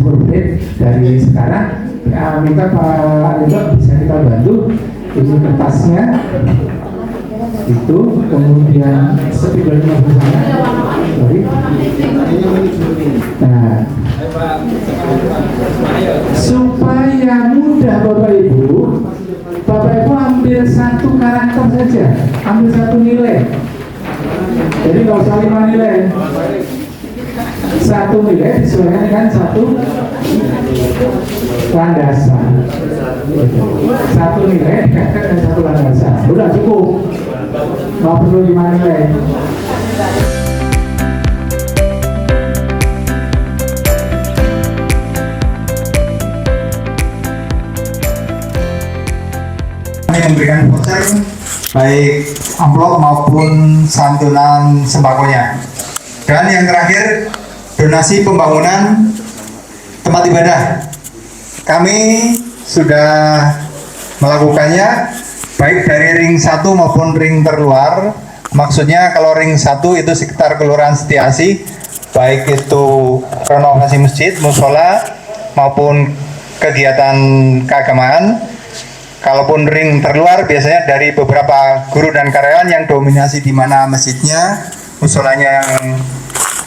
10 menit dari sekarang. Minta Pak Ridho bisa kita bantu ini kertasnya itu, kemudian spidolnya bersama. Sorry. Nah, supaya mudah Bapak Ibu ambil 1 karakter saja, ambil 1 nilai. Jadi nggak usah 5 nilai. 1 nilai disesuaikan dengan 1 landasan. 1 nilai dikaitkan dengan 1 landasan. Udah cukup. Nggak perlu 5 nilai. Kami memberikan voucher baik amplop maupun santunan sembakonya. Dan yang terakhir, donasi pembangunan tempat ibadah. Kami sudah melakukannya baik dari ring 1 maupun ring terluar. Maksudnya kalau ring 1 itu sekitar Kelurahan Setiasi, baik itu renovasi masjid, musola maupun kegiatan keagamaan. Kalaupun ring terluar biasanya dari beberapa guru dan karyawan yang dominasi di mana masjidnya, musolanya yang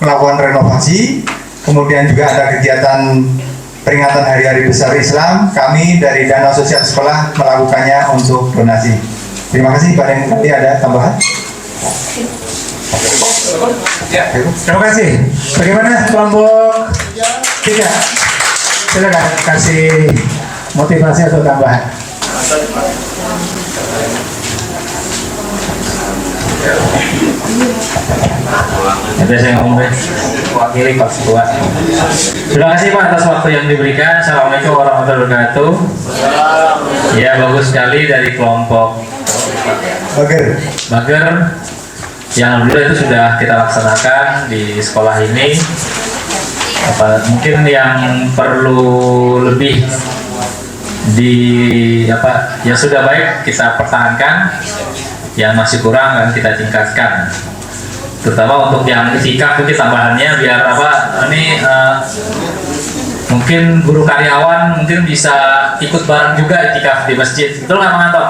melakukan renovasi. Kemudian juga ada kegiatan peringatan hari-hari besar Islam. Kami dari Dana Sosial Sekolah melakukannya untuk donasi. Terima kasih. Pada yang nanti ada tambahan. Terima kasih. Bagaimana kelompok 3? Silakan kasih motivasi atau tambahan. Nanti saya ngomong deh, wakili Pak Ketua. Terima kasih Pak atas waktu yang diberikan. Assalamualaikum warahmatullahi wabarakatuh. Ya, bagus sekali dari kelompok Bager yang alhamdulillah itu sudah kita laksanakan di sekolah ini. Mungkin yang perlu lebih yang sudah baik kita pertahankan, yang masih kurang kan kita tingkatkan, terutama untuk yang itikaf mungkin tambahannya biar mungkin guru karyawan mungkin bisa ikut bareng juga itikaf di masjid, betul nggak Mang Anto?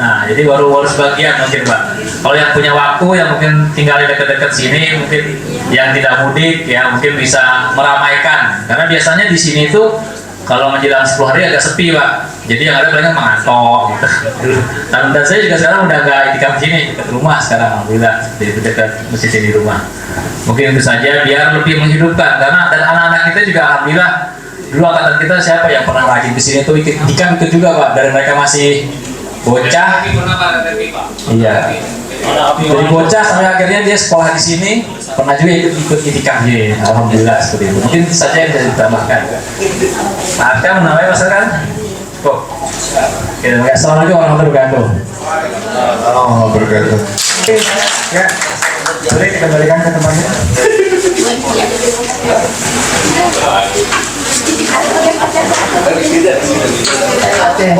Nah, jadi baru sebagian mungkin Pak. Kalau yang punya waktu yang mungkin tinggal di dekat-dekat sini, mungkin yang tidak mudik ya mungkin bisa meramaikan, karena biasanya di sini tuh kalau menjelang 10 hari agak sepi Pak, jadi yang ada paling Mang Anto gitu. Dan saya juga sekarang udah nggak itikaf di sini, dekat rumah sekarang alhamdulillah, di dekat masjid di rumah. Mungkin itu saja biar lebih menghidupkan, karena dan anak-anak kita juga alhamdulillah dulu angkatan kita siapa yang pernah rajin di sini tuh itikaf itu juga Pak, dari mereka masih bocah. Iya. Dari bocah sampai akhirnya dia sekolah di sini, pernah juga ikut itikaf di, alhamdulillah seperti itu. Mungkin itu saja yang bisa ditambahkan. Maaf kan namanya Mas kan? Kok? Assalamualaikum warahmatullahi wabarakatuh. Oh, berkata. Ya, boleh kita balikan ke tempatnya. Oke.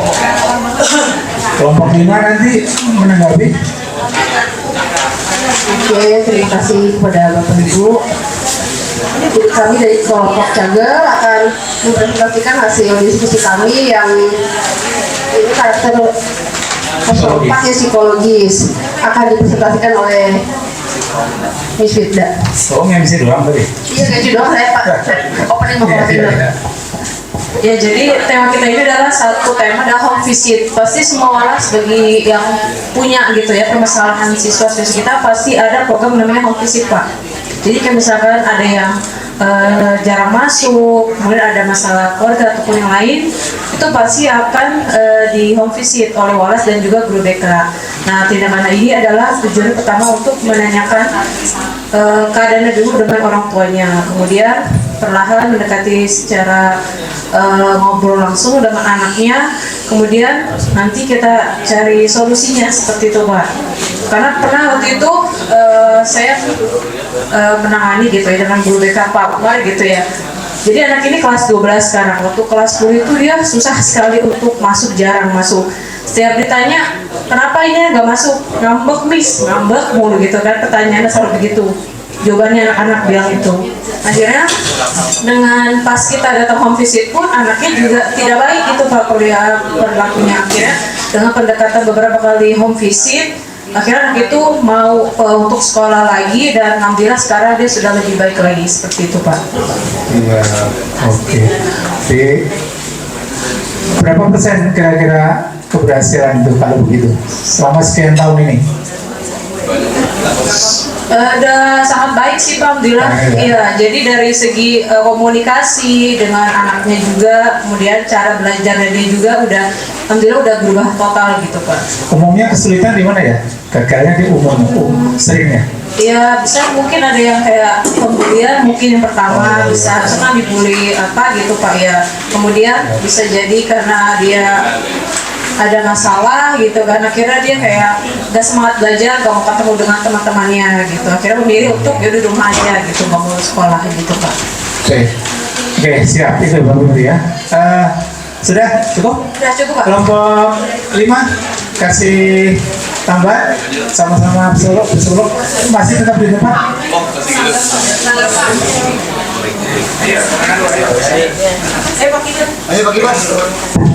Kelompok 5 nanti menanggapi. Oke, terima kasih kepada Bapak Ibu. Jadi kami dari kelompok Cager akan mempresentasikan hasil diskusi kami yang ini karakter 04 ya, psikologis, akan dipresentasikan oleh Miss Firda. Oh, MC doang tadi. Iya, gaji doang saya Pak. Opening mau Ya, jadi tema kita ini adalah satu tema adalah home visit. Pasti semua walas bagi yang punya gitu ya permasalahan siswa-siswa kita pasti ada program namanya home visit Pak. Jadi kayak misalkan ada yang jarang masuk, kemudian ada masalah keluarga ataupun yang lain, itu pasti akan di home visit oleh Walas dan juga guru BK. Nah, tindakan ini adalah tujuan pertama untuk menanyakan keadaannya dulu dengan orang tuanya, kemudian perlahan mendekati secara ngobrol langsung dengan anaknya, kemudian nanti kita cari solusinya seperti itu Pak. Karena pernah waktu itu saya menangani gitu ya dengan guru BK Pak Umar gitu ya. Jadi anak ini kelas 12 sekarang, waktu kelas 10 itu dia susah sekali untuk masuk, jarang masuk. Setiap ditanya, kenapa ini nggak masuk? Ngambek Miss, ngambek mulu gitu kan, pertanyaannya selalu begitu. Jawabannya anak-anak bilang itu. Akhirnya dengan pas kita datang home visit pun anaknya juga tidak baik gitu Pak perilakunya. Akhirnya dengan pendekatan beberapa kali home visit, akhirnya anak itu mau untuk sekolah lagi dan alhamdulillah sekarang dia sudah lebih baik lagi seperti itu Pak. Iya, oke. Jadi berapa persen kira-kira keberhasilan itu kalau begitu selama sekian tahun ini? Udah sangat baik sih Pak, alhamdulillah. Iya, jadi dari segi komunikasi dengan anaknya juga, kemudian cara belajarnya dia juga udah, alhamdulillah udah berubah total gitu Pak. Umumnya kesulitan di mana ya? Gagalnya di seringnya. Ya bisa mungkin ada yang kayak pembulian, mungkin yang pertama bisa senang dibully apa gitu Pak ya. Kemudian bisa jadi karena dia ada masalah gitu kan, akhirnya dia kayak gak semangat belajar, gak mau ketemu dengan teman-temannya gitu, akhirnya memilih untuk ya di rumah aja gitu, gak mau sekolah gitu Pak. Oke, siap, itu bagus ya. Sudah cukup? Sudah cukup Pak. Kelompok 5 kasih tambah sama-sama bersuluk masih tetap di tempat. Ayo bagi Bos.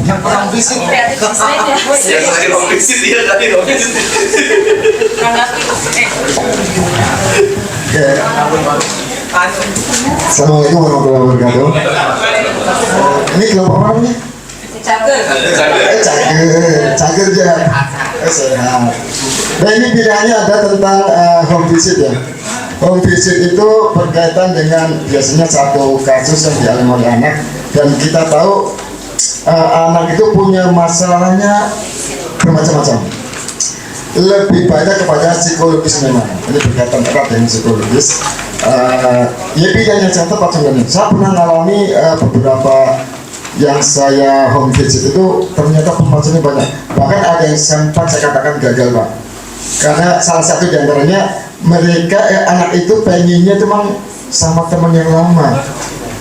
Yang kurang bisik. Assalamualaikum warahmatullahi wabarakatuh. Ini kelompok apa nih? Cager ya. Sehat. Nah ini pilihannya ada tentang home visit ya. Home visit itu berkaitan dengan biasanya satu kasus yang dialami oleh anak, dan kita tahu anak itu punya masalahnya bermacam-macam. Lebih banyak kepada psikologis memang. Ini berkaitan erat dengan psikologis. Ya pilihannya yang tepat sebenarnya. Saya pernah mengalami beberapa yang saya home visit itu ternyata pembahasannya banyak. Bahkan ada yang sempat saya katakan gagal Pak. Karena salah satu diantaranya mereka anak itu pengennya cuma sama teman yang lama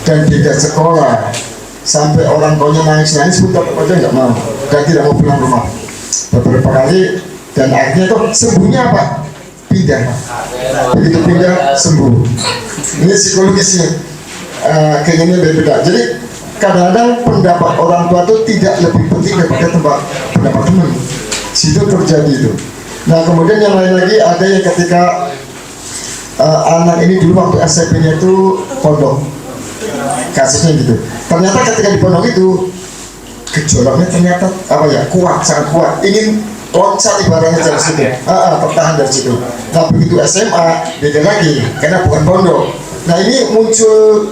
dan beda sekolah, sampai orang tuanya nangis pun tetap aja nggak mau dan tidak mau pulang rumah beberapa kali, dan akhirnya tuh sembuhnya apa? Pindah Pak. Begitu pindah sembuh. Ini psikologisnya keinginannya berbeda. Jadi kadang-kadang pendapat orang tua itu tidak lebih penting daripada pendapat teman. Situ terjadi itu. Nah kemudian yang lain lagi ada yang ketika anak ini dulu waktu SMP-nya itu pondok, kasusnya gitu. Ternyata ketika di pondok itu gejolaknya ternyata apa ya, kuat, sangat kuat, ingin loncat ibaratnya dari situ, tertahan dari situ. Nah begitu SMA beda lagi karena bukan pondok. Nah ini muncul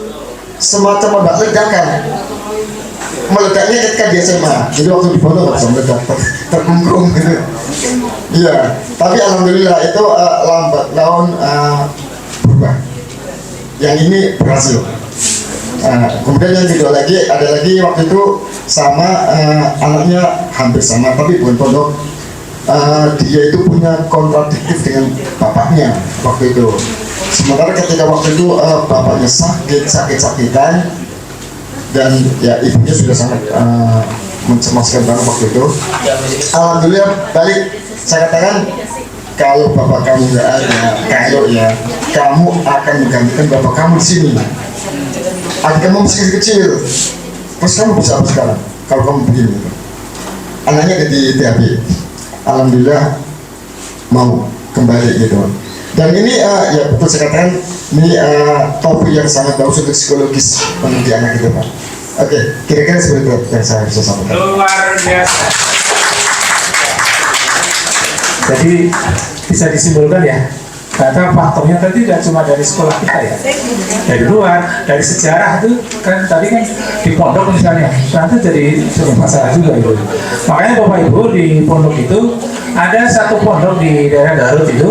semacam ledakan. Meledaknya ketika di SMA, jadi waktu di pondok nggak bisa meledak, terkungkung gitu. Iya, tapi alhamdulillah itu lambat laun berubah. Yang ini berhasil. Kemudian yang kedua lagi, ada lagi waktu itu sama anaknya hampir sama, tapi bukan pondok. Dia itu punya kontradiktif dengan bapaknya waktu itu. Sementara ketika waktu itu bapaknya sakit-sakitan, dan ya ibunya sudah sangat mencemaskan banget waktu itu. Alhamdulillah balik, saya katakan kalau bapak kamu nggak ada, kalau ya kamu akan menggantikan bapak kamu di sini. Adik kamu masih kecil, terus kamu bisa apa sekarang kalau kamu begini? Anaknya ada di THP. Alhamdulillah mau kembali gitu. Dan ini ya betul saya katakan ini topik yang sangat bagus untuk psikologis bagi anak itu Pak. Oke, kira-kira seperti itu yang saya bisa sampaikan. Luar biasa. Jadi bisa disimpulkan ya, ternyata faktornya tadi tidak cuma dari sekolah kita ya, dari luar, dari sejarah itu kan tadi kan di pondok misalnya, ternyata jadi sebuah masalah juga itu. Makanya Bapak Ibu di pondok itu ada satu pondok di daerah Garut itu,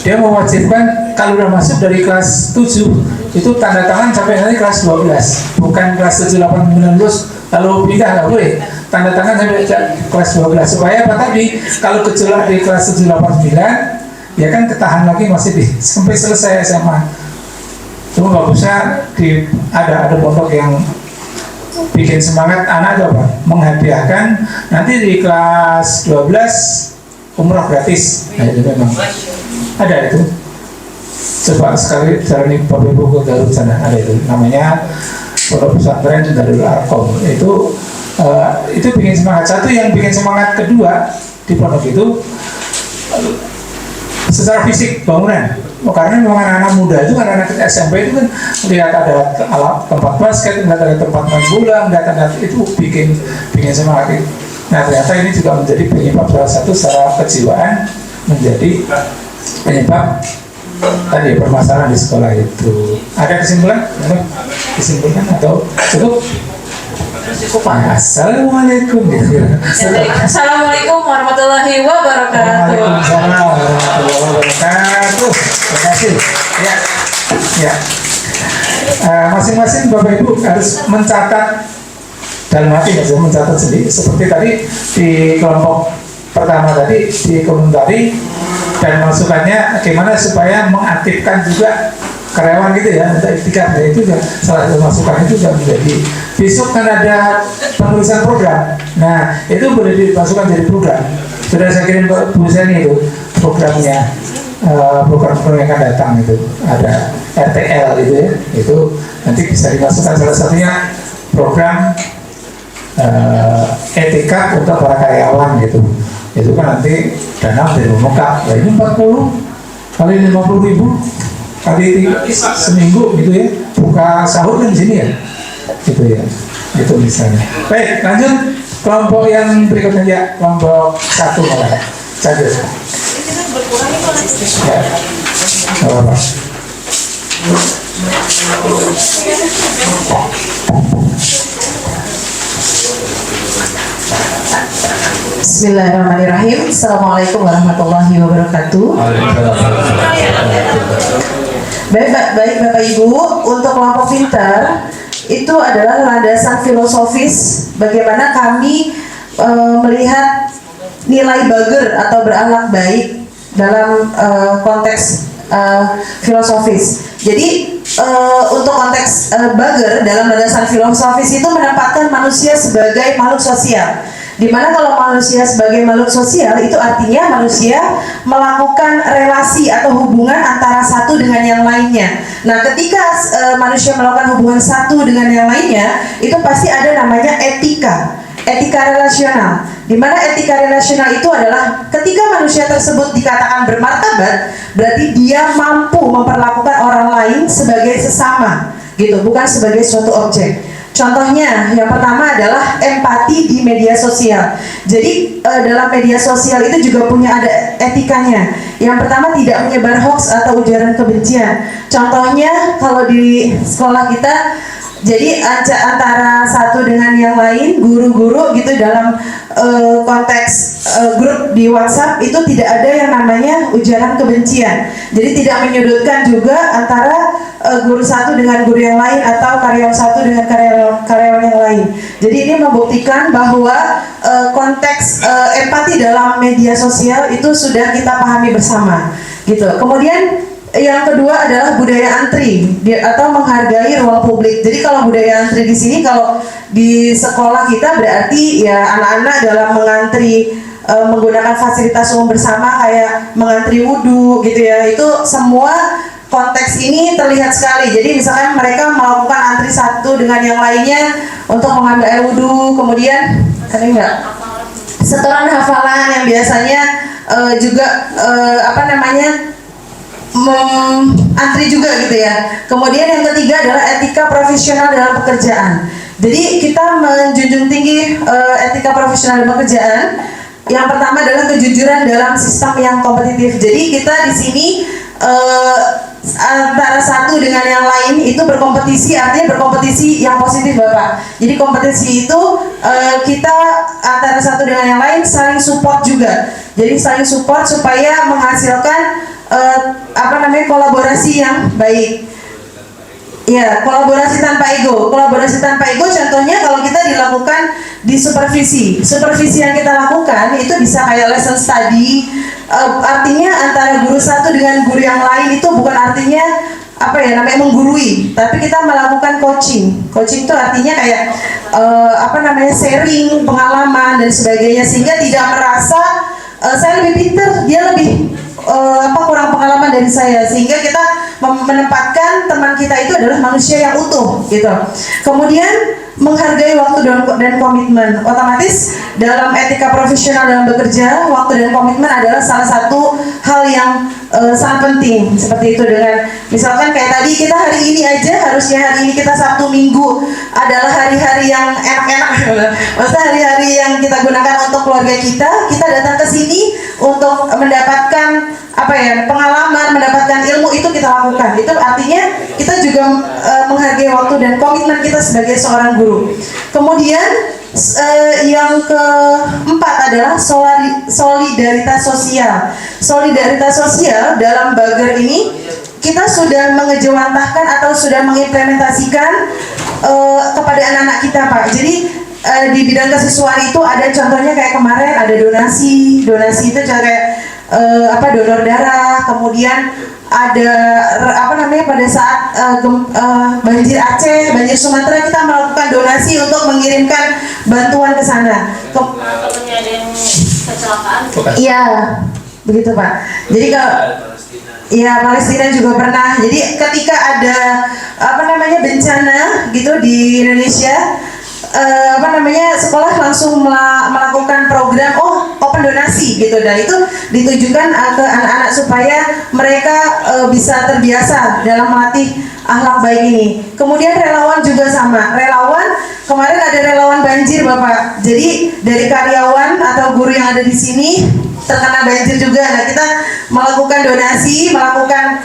dia mewajibkan kalau udah masuk dari kelas 7 itu tanda tangan sampai nanti kelas 12, bukan kelas 7, 8, 9 lulus lalu pindah, nggak boleh, tanda tangan sampai kelas 12 supaya apa tadi, kalau gejolak di kelas 7, 8, 9 ya kan ketahan lagi masih sampai selesai SMA. Cuma bagusnya ada pondok yang bikin semangat anak apa, menghadiahkan nanti di kelas 12 umrah gratis. Nah itu memang ada itu. Coba sekali cari Bapak Ibu ke Garut sana, ada itu namanya Pondok Pesantren Darul Arkom. Itu bikin semangat. Satu yang bikin semangat kedua di pondok itu secara fisik bangunan. Karena memang anak-anak muda itu kan anak SMP itu kan lihat ada tempat basket, lihat ada tempat main bola, lihat ada itu bikin semangat. Nah ternyata ini juga menjadi penyebab salah satu secara kejiwaan menjadi penyebab tadi permasalahan di sekolah itu. Ada kesimpulan? Disimpulkan atau cukup? cukup Pak. Assalamualaikum gitu ya. Assalamualaikum warahmatullahi wabarakatuh. Waalaikumsalam warahmatullahi wabarakatuh. Terima kasih. Ya, ya. Masing-masing Bapak Ibu harus mencatat dalam hati, ya, mencatat sendiri. Seperti tadi di kelompok pertama tadi dikomentari dan masukannya bagaimana supaya mengaktifkan juga karyawan gitu ya untuk itikaf, ya, itu juga salah satu masukan itu juga menjadi. Besok kan ada penulisan program, nah itu boleh dimasukkan jadi program. Sudah saya kirim ke Bu Seni itu programnya, program yang akan datang itu ada RTL gitu ya, itu nanti bisa dimasukkan salah satunya program etika untuk para karyawan gitu. Itu kan nanti dana dari memekak, nah ini 40 kali 50.000 kali seminggu gitu ya, buka sahur kan di sini ya, gitu ya, itu misalnya. Baik, lanjut kelompok yang berikutnya ya, kelompok 1 malah saja. Ya, nggak apa-apa. Bismillahirrahmanirrahim. Assalamualaikum warahmatullahi wabarakatuh. Baik Bapak Ibu, untuk kelompok pintar itu adalah landasan filosofis bagaimana kami melihat nilai bager atau berakhlak baik dalam konteks filosofis. Jadi untuk konteks bager dalam landasan filosofis itu menempatkan manusia sebagai makhluk sosial. Dimana kalau manusia sebagai makhluk sosial itu artinya manusia melakukan relasi atau hubungan antara satu dengan yang lainnya. Nah, ketika manusia melakukan hubungan satu dengan yang lainnya, itu pasti ada namanya etika relasional. Dimana etika relasional itu adalah ketika manusia tersebut dikatakan bermartabat, berarti dia mampu memperlakukan orang lain sebagai sesama, gitu, bukan sebagai suatu objek. Contohnya, yang pertama adalah empati di media sosial. Jadi dalam media sosial itu juga punya ada etikanya. Yang pertama, tidak menyebar hoax atau ujaran kebencian. Contohnya kalau di sekolah kita, jadi antara satu dengan yang lain, guru-guru gitu dalam konteks grup di WhatsApp itu tidak ada yang namanya ujaran kebencian. Jadi tidak menyudutkan juga antara guru satu dengan guru yang lain atau karyawan satu dengan karyawan yang lain. Jadi ini membuktikan bahwa konteks empati dalam media sosial itu sudah kita pahami bersama, gitu. Kemudian yang kedua adalah budaya antri atau menghargai ruang publik. Jadi kalau budaya antri di sini, kalau di sekolah kita berarti ya anak-anak dalam mengantri menggunakan fasilitas umum bersama kayak mengantri wudhu gitu ya. Itu semua konteks ini terlihat sekali. Jadi misalkan mereka melakukan antri satu dengan yang lainnya untuk mengambil air wudhu, kemudian setoran hafalan yang biasanya juga antri juga gitu ya. Kemudian yang ketiga adalah etika profesional dalam pekerjaan. Jadi kita menjunjung tinggi etika profesional dalam pekerjaan. Yang pertama adalah kejujuran dalam sistem yang kompetitif. Jadi kita di sini antara satu dengan yang lain itu berkompetisi, artinya berkompetisi yang positif Bapak. Jadi kompetisi itu kita antara satu dengan yang lain saling support juga. Jadi saling support supaya menghasilkan kolaborasi yang baik. Ya, kolaborasi tanpa ego. Kolaborasi tanpa ego contohnya kalau kita dilakukan di supervisi. Supervisi yang kita lakukan itu bisa kayak lesson study. Artinya antara guru satu dengan guru yang lain itu bukan artinya menggurui, tapi kita melakukan coaching. Coaching itu artinya kayak sharing pengalaman dan sebagainya, sehingga tidak merasa saya lebih pintar, dia lebih kurang pengalaman dari saya, sehingga kita menempatkan teman kita itu adalah manusia yang utuh gitu. Kemudian menghargai waktu dan komitmen. Otomatis dalam etika profesional dalam bekerja, waktu dan komitmen adalah salah satu hal yang sangat penting seperti itu. Dengan misalkan kayak tadi kita hari ini aja, harusnya hari ini kita Sabtu Minggu adalah hari-hari yang enak-enak, maksudnya hari-hari yang kita gunakan untuk keluarga kita datang ke sini untuk mendapatkan pengalaman, mendapatkan ilmu, itu kita lakukan. Itu artinya kita juga menghargai waktu dan komitmen kita sebagai seorang guru. Kemudian yang keempat adalah solidaritas sosial. Solidaritas sosial dalam Bager ini kita sudah mengejawantahkan atau sudah mengimplementasikan kepada anak-anak kita, Pak. Jadi di bidang kesiswaan itu ada contohnya kayak kemarin ada donasi itu kayak donor darah, kemudian ada pada saat banjir Aceh, banjir Sumatera, kita melakukan donasi untuk mengirimkan bantuan ke sana. Iya, begitu Pak. Jadi kalau Palestina juga pernah. Jadi ketika ada bencana gitu di Indonesia, sekolah langsung melakukan program open donasi gitu, dan itu ditujukan ke anak-anak supaya mereka bisa terbiasa dalam melatih akhlak baik ini. Kemudian relawan juga sama. Relawan kemarin ada relawan banjir Bapak. Jadi dari karyawan atau guru yang ada di sini terkena banjir juga. Nah, kita melakukan donasi, melakukan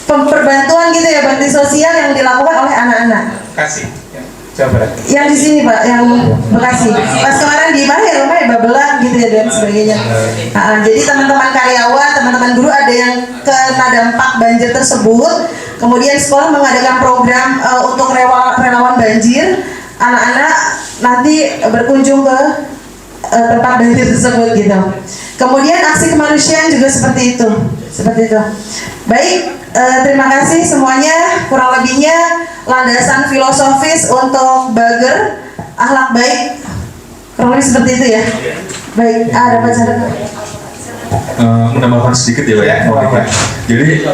perbantuan gitu ya, bakti sosial yang dilakukan oleh anak-anak. Kasih. Coba. Yang di sini Pak, yang Bekasi. Pas kemarin di mana ya, rumahnya Babelan gitu ya dan sebagainya. Jadi teman-teman karyawan, teman-teman guru ada yang kena dampak banjir tersebut. Kemudian sekolah mengadakan program untuk relawan banjir. Anak-anak nanti berkunjung ke tempat banjir tersebut gitu. Kemudian aksi kemanusiaan juga seperti itu. Baik, terima kasih semuanya. Kurang lebihnya landasan filosofis untuk Bager akhlak baik kurang lebih seperti itu ya. Baik, ada pacaran. Menambahkan sedikit ya Pak ya. Jadi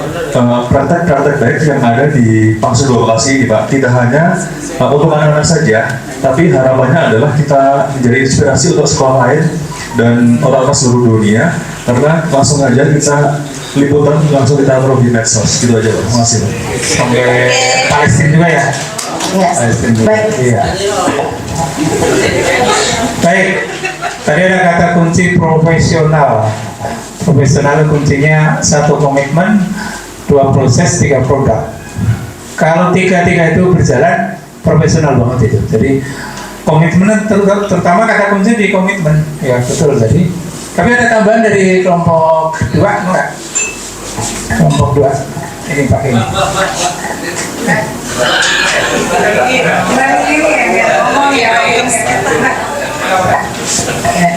praktek-praktek baik yang ada di Pangsu 2 Bekasi ini Pak, tidak hanya untuk anak-anak saja, tapi harapannya adalah kita menjadi inspirasi untuk sekolah lain dan orang-orang seluruh dunia, karena langsung aja kita liputan langsung kita taruh di medsos gitu aja Pak. Terima kasih Pak. Sampai Palestina juga ya. Yes. Palestina juga. Baik. Iya. Baik. Tadi ada kata kunci profesional. Profesional kuncinya 1 komitmen, 2 proses, 3 produk. Kalau 3 itu berjalan, profesional banget itu. Jadi komitmen terutama kata kunci di komitmen. Ya betul tadi. Tapi ada tambahan dari kelompok 2 enggak? Kelompok 2 ini Pak ini.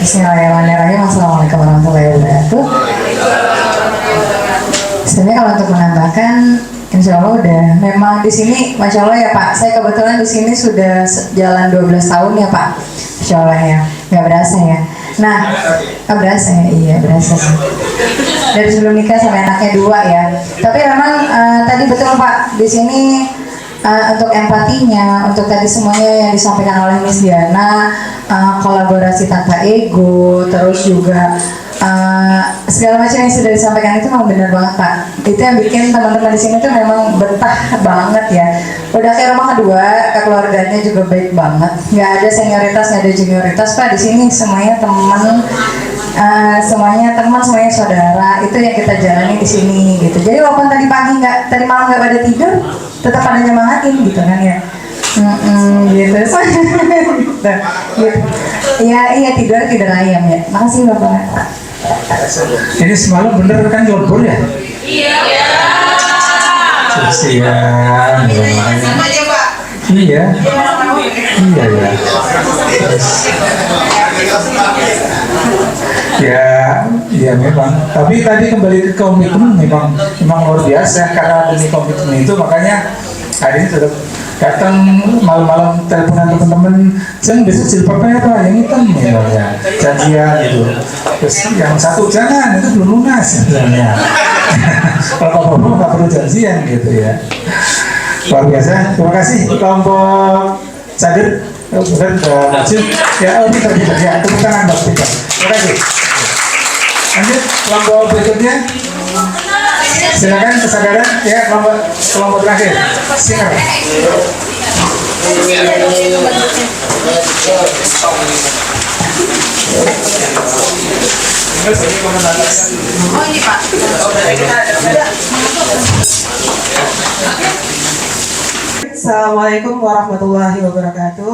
Bismillahirrahmanirrahim. Assalamualaikum warahmatullahi wabarakatuh. Sebenarnya kalau untuk menambahkan, insya Allah udah. Memang di sini, masya Allah ya Pak. Saya kebetulan di sini sudah jalan 12 tahun ya Pak. Insya Allah ya, nggak berasa ya. Nah, nggak berasa ya, iya berasa sih. Dari sebelum nikah sampai anaknya 2 ya. Tapi memang tadi betul Pak, di sini untuk empatinya, untuk tadi semuanya yang disampaikan oleh Miss Diana, kolaborasi tanpa ego, terus juga segala macam yang sudah disampaikan itu memang benar banget Pak. Itu yang bikin teman-teman di sini tuh memang betah banget ya. Udah kayak rumah kedua, keluarganya juga baik banget. Nggak ada senioritas, nggak ada junioritas Pak. Di sini semuanya teman, semuanya saudara. Itu yang kita jalani di sini gitu. Jadi walaupun tadi malam nggak pada tidur, tetap pada nyemangatin gitu kan ya. Gitu. Iya tidur ayam ya. Makasih Bapak. Ini semalam bener kan libur ya? Iya. Kesian. Sama aja Pak. Iya. Iya ya. Ya memang. Tapi tadi kembali ke komitmen memang luar biasa, karena demi komitmen itu makanya hari ini tetap datang malam-malam teleponan teman-teman, jangan besok jilbabnya apa yang hitam misalnya, janjian gitu. Terus yang satu jangan, itu belum lunas misalnya. Kalau bapak nggak perlu janjian gitu ya. Luar biasa. Terima kasih kelompok Cadir. Bukan maju ya, ini terlibat ya. Tepuk tangan buat kita. Terima kasih. Lanjut kelompok berikutnya. Silakan kesadaran ya, kelompok terakhir. Singer. Oh ini Pak. Assalamualaikum warahmatullahi wabarakatuh.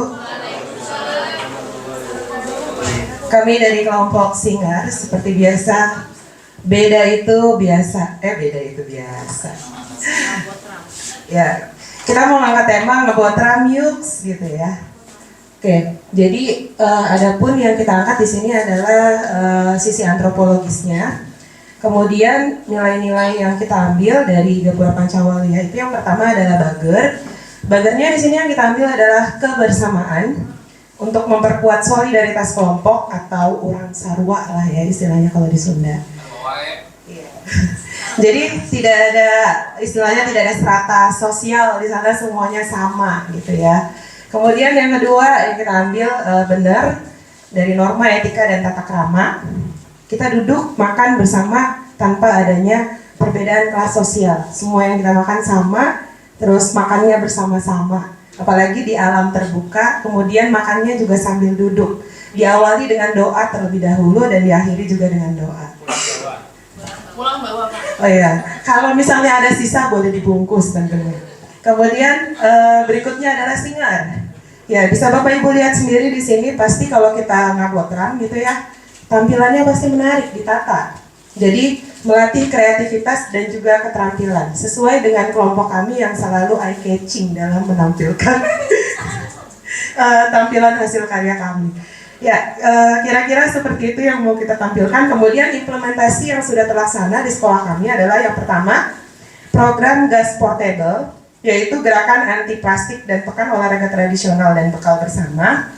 Kami dari kelompok Singer seperti biasa. Beda itu biasa. Ya, kita mau ngangkat tema ngebotram yuks gitu ya. Oke, jadi adapun yang kita angkat di sini adalah sisi antropologisnya. Kemudian nilai-nilai yang kita ambil dari Gapura Pancawalya itu yang pertama adalah bager. Bagernya di sini yang kita ambil adalah kebersamaan untuk memperkuat solidaritas kelompok atau orang sarwa lah ya istilahnya kalau di Sunda. Iya. Jadi tidak ada istilahnya tidak ada strata sosial di sana, semuanya sama gitu ya. Kemudian yang kedua yang kita ambil benar dari norma etika dan tata krama. Kita duduk makan bersama tanpa adanya perbedaan kelas sosial. Semua yang kita makan sama, terus makannya bersama-sama. Apalagi di alam terbuka, kemudian makannya juga sambil duduk. Diawali dengan doa terlebih dahulu dan diakhiri juga dengan doa. Oh iya, kalau misalnya ada sisa boleh dibungkus tentunya. Kemudian berikutnya adalah Singer. Ya, bisa Bapak Ibu lihat sendiri di sini, pasti kalau kita ngabotram gitu ya, tampilannya pasti menarik, ditata. Jadi melatih kreativitas dan juga keterampilan sesuai dengan kelompok kami yang selalu eye catching dalam menampilkan tampilan hasil karya kami. Ya, kira-kira seperti itu yang mau kita tampilkan. Kemudian implementasi yang sudah terlaksana di sekolah kami adalah yang pertama, program gas portable, yaitu gerakan anti plastik dan pekan olahraga tradisional dan bekal bersama.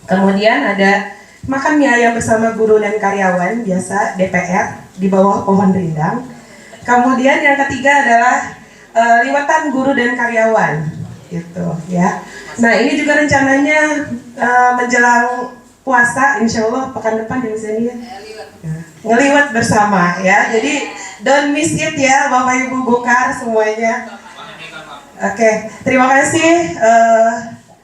Kemudian ada makan mie ayam bersama guru dan karyawan, biasa DPR, di bawah pohon rindang. Kemudian yang ketiga adalah liwatan guru dan karyawan, gitu ya. Nah ini juga rencananya menjelang puasa, insya Allah pekan depan di sini ya. Ngeliwat bersama ya. Jadi don't miss it ya Bapak Ibu Gokar semuanya. Oke, terima kasih.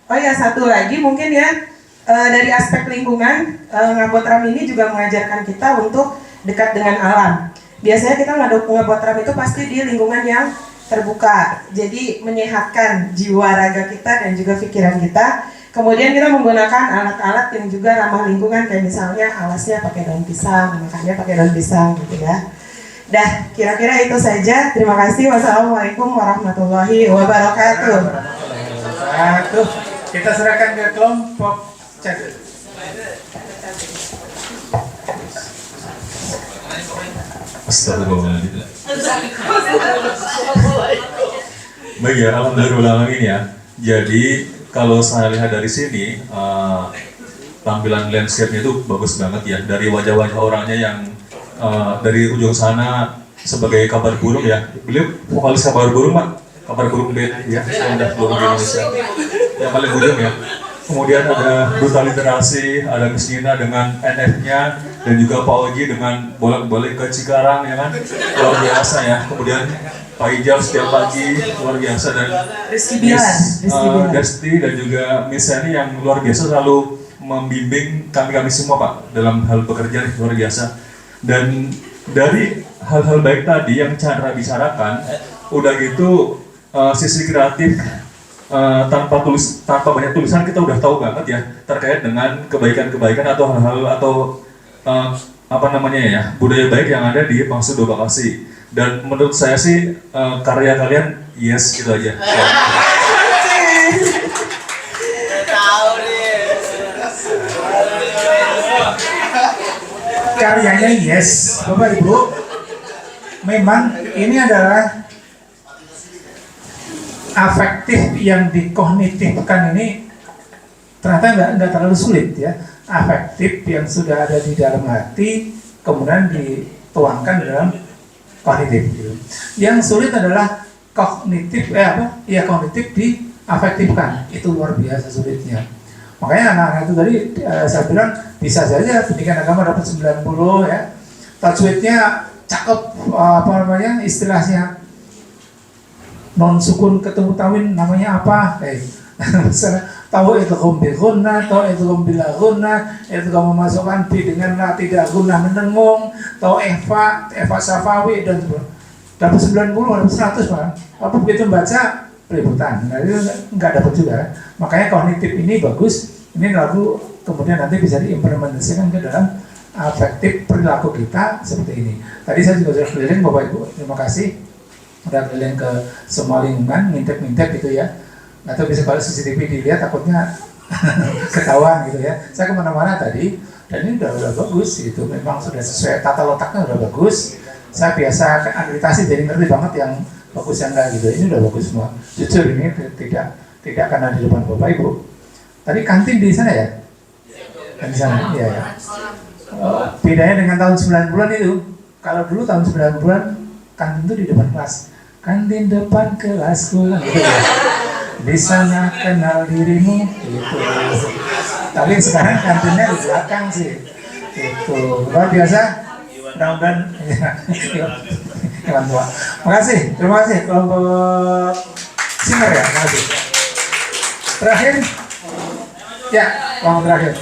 Oh ya satu lagi mungkin ya dari aspek lingkungan, Ngabotram ini juga mengajarkan kita untuk dekat dengan alam. Biasanya kita ngabotram itu pasti di lingkungan yang terbuka, jadi menyehatkan jiwa raga kita dan juga pikiran kita. Kemudian kita menggunakan alat-alat yang juga ramah lingkungan, kayak misalnya alasnya pakai daun pisang, makannya pakai daun pisang gitu ya. Dah, kira-kira itu saja. Terima kasih. Wassalamualaikum warahmatullahi wabarakatuh. Kita serahkan ke kelompok chat. Astagfirullahaladzim. Baik ya, alhamdulillah ya. Jadi kalau saya lihat dari sini, tampilan landscape-nya itu bagus banget ya. Dari wajah-wajah orangnya yang dari ujung sana sebagai kabar burung ya. Beliau vokalis kabar burung Pak, kabar burung band ya, yang udah burung di Indonesia. Yang paling ujung ya. Kemudian ada Duta Literasi, ada Miss Nina dengan NF-nya, dan juga Pak Oji dengan bolak-balik ke Cikarang ya kan, luar biasa ya. Kemudian Pak Ijal setiap pagi luar biasa, dan Miss Desti dan juga Miss Yani yang luar biasa selalu membimbing kami semua Pak dalam hal bekerja luar biasa. Dan dari hal-hal baik tadi yang Chandra bicarakan, udah gitu sisi kreatif. Tanpa banyak tulisan kita udah tahu banget ya terkait dengan kebaikan-kebaikan atau hal-hal atau budaya baik yang ada di Pangsudo Bakasi. Dan menurut saya sih karya kalian yes gitu aja. Karyanya yes, Bapak Ibu. Memang ini adalah afektif yang dikognitifkan ini ternyata nggak terlalu sulit ya. Afektif yang sudah ada di dalam hati kemudian dituangkan dalam kognitif gitu. Yang sulit adalah kognitif kognitif diafektifkan, itu luar biasa sulitnya. Makanya anak-anak itu tadi saya bilang bisa saja pendidikan agama dapat 90 ya, tajwidnya cakep, apa namanya istilahnya, non sukun ketemu tawin namanya apa? Misalnya tahu itu bil guna, tahu itu bila guna, itu kamu memasukkan bi dengan la tidak guna mendengung, tahu Eva Safawi dan dapat 90 dapat 100 Pak. Apa begitu baca peributan, nah itu nggak dapat juga. Makanya kognitif ini bagus, ini lagu kemudian nanti bisa diimplementasikan ke dalam afektif perilaku kita seperti ini. Tadi saya juga sudah keliling Bapak Ibu, terima kasih udah keliling ke semua lingkungan, ngintip-ngintip gitu ya. Atau bisa kalau CCTV dilihat takutnya ketahuan gitu ya. Saya kemana-mana tadi dan ini udah bagus gitu, memang sudah sesuai tata letaknya udah bagus. Saya biasa akreditasi jadi ngerti banget yang bagus yang enggak gitu. Ini udah bagus semua. Jujur ini tidak karena di depan Bapak Ibu. Tadi kantin di sana ya? Di sana, iya ya. Bedanya dengan tahun 90-an itu. Kalau dulu tahun 90-an kantin itu di depan kelas. Kantin depan kelasku gitu ya. Di sana kenal dirimu gitu. Tapi sekarang kantinnya di belakang sih. Itu luar biasa. Mudah-mudahan hewan tua. Makasih, terima kasih kelompok singer ya, terima kasih. Terakhir, ya kelompok terakhir.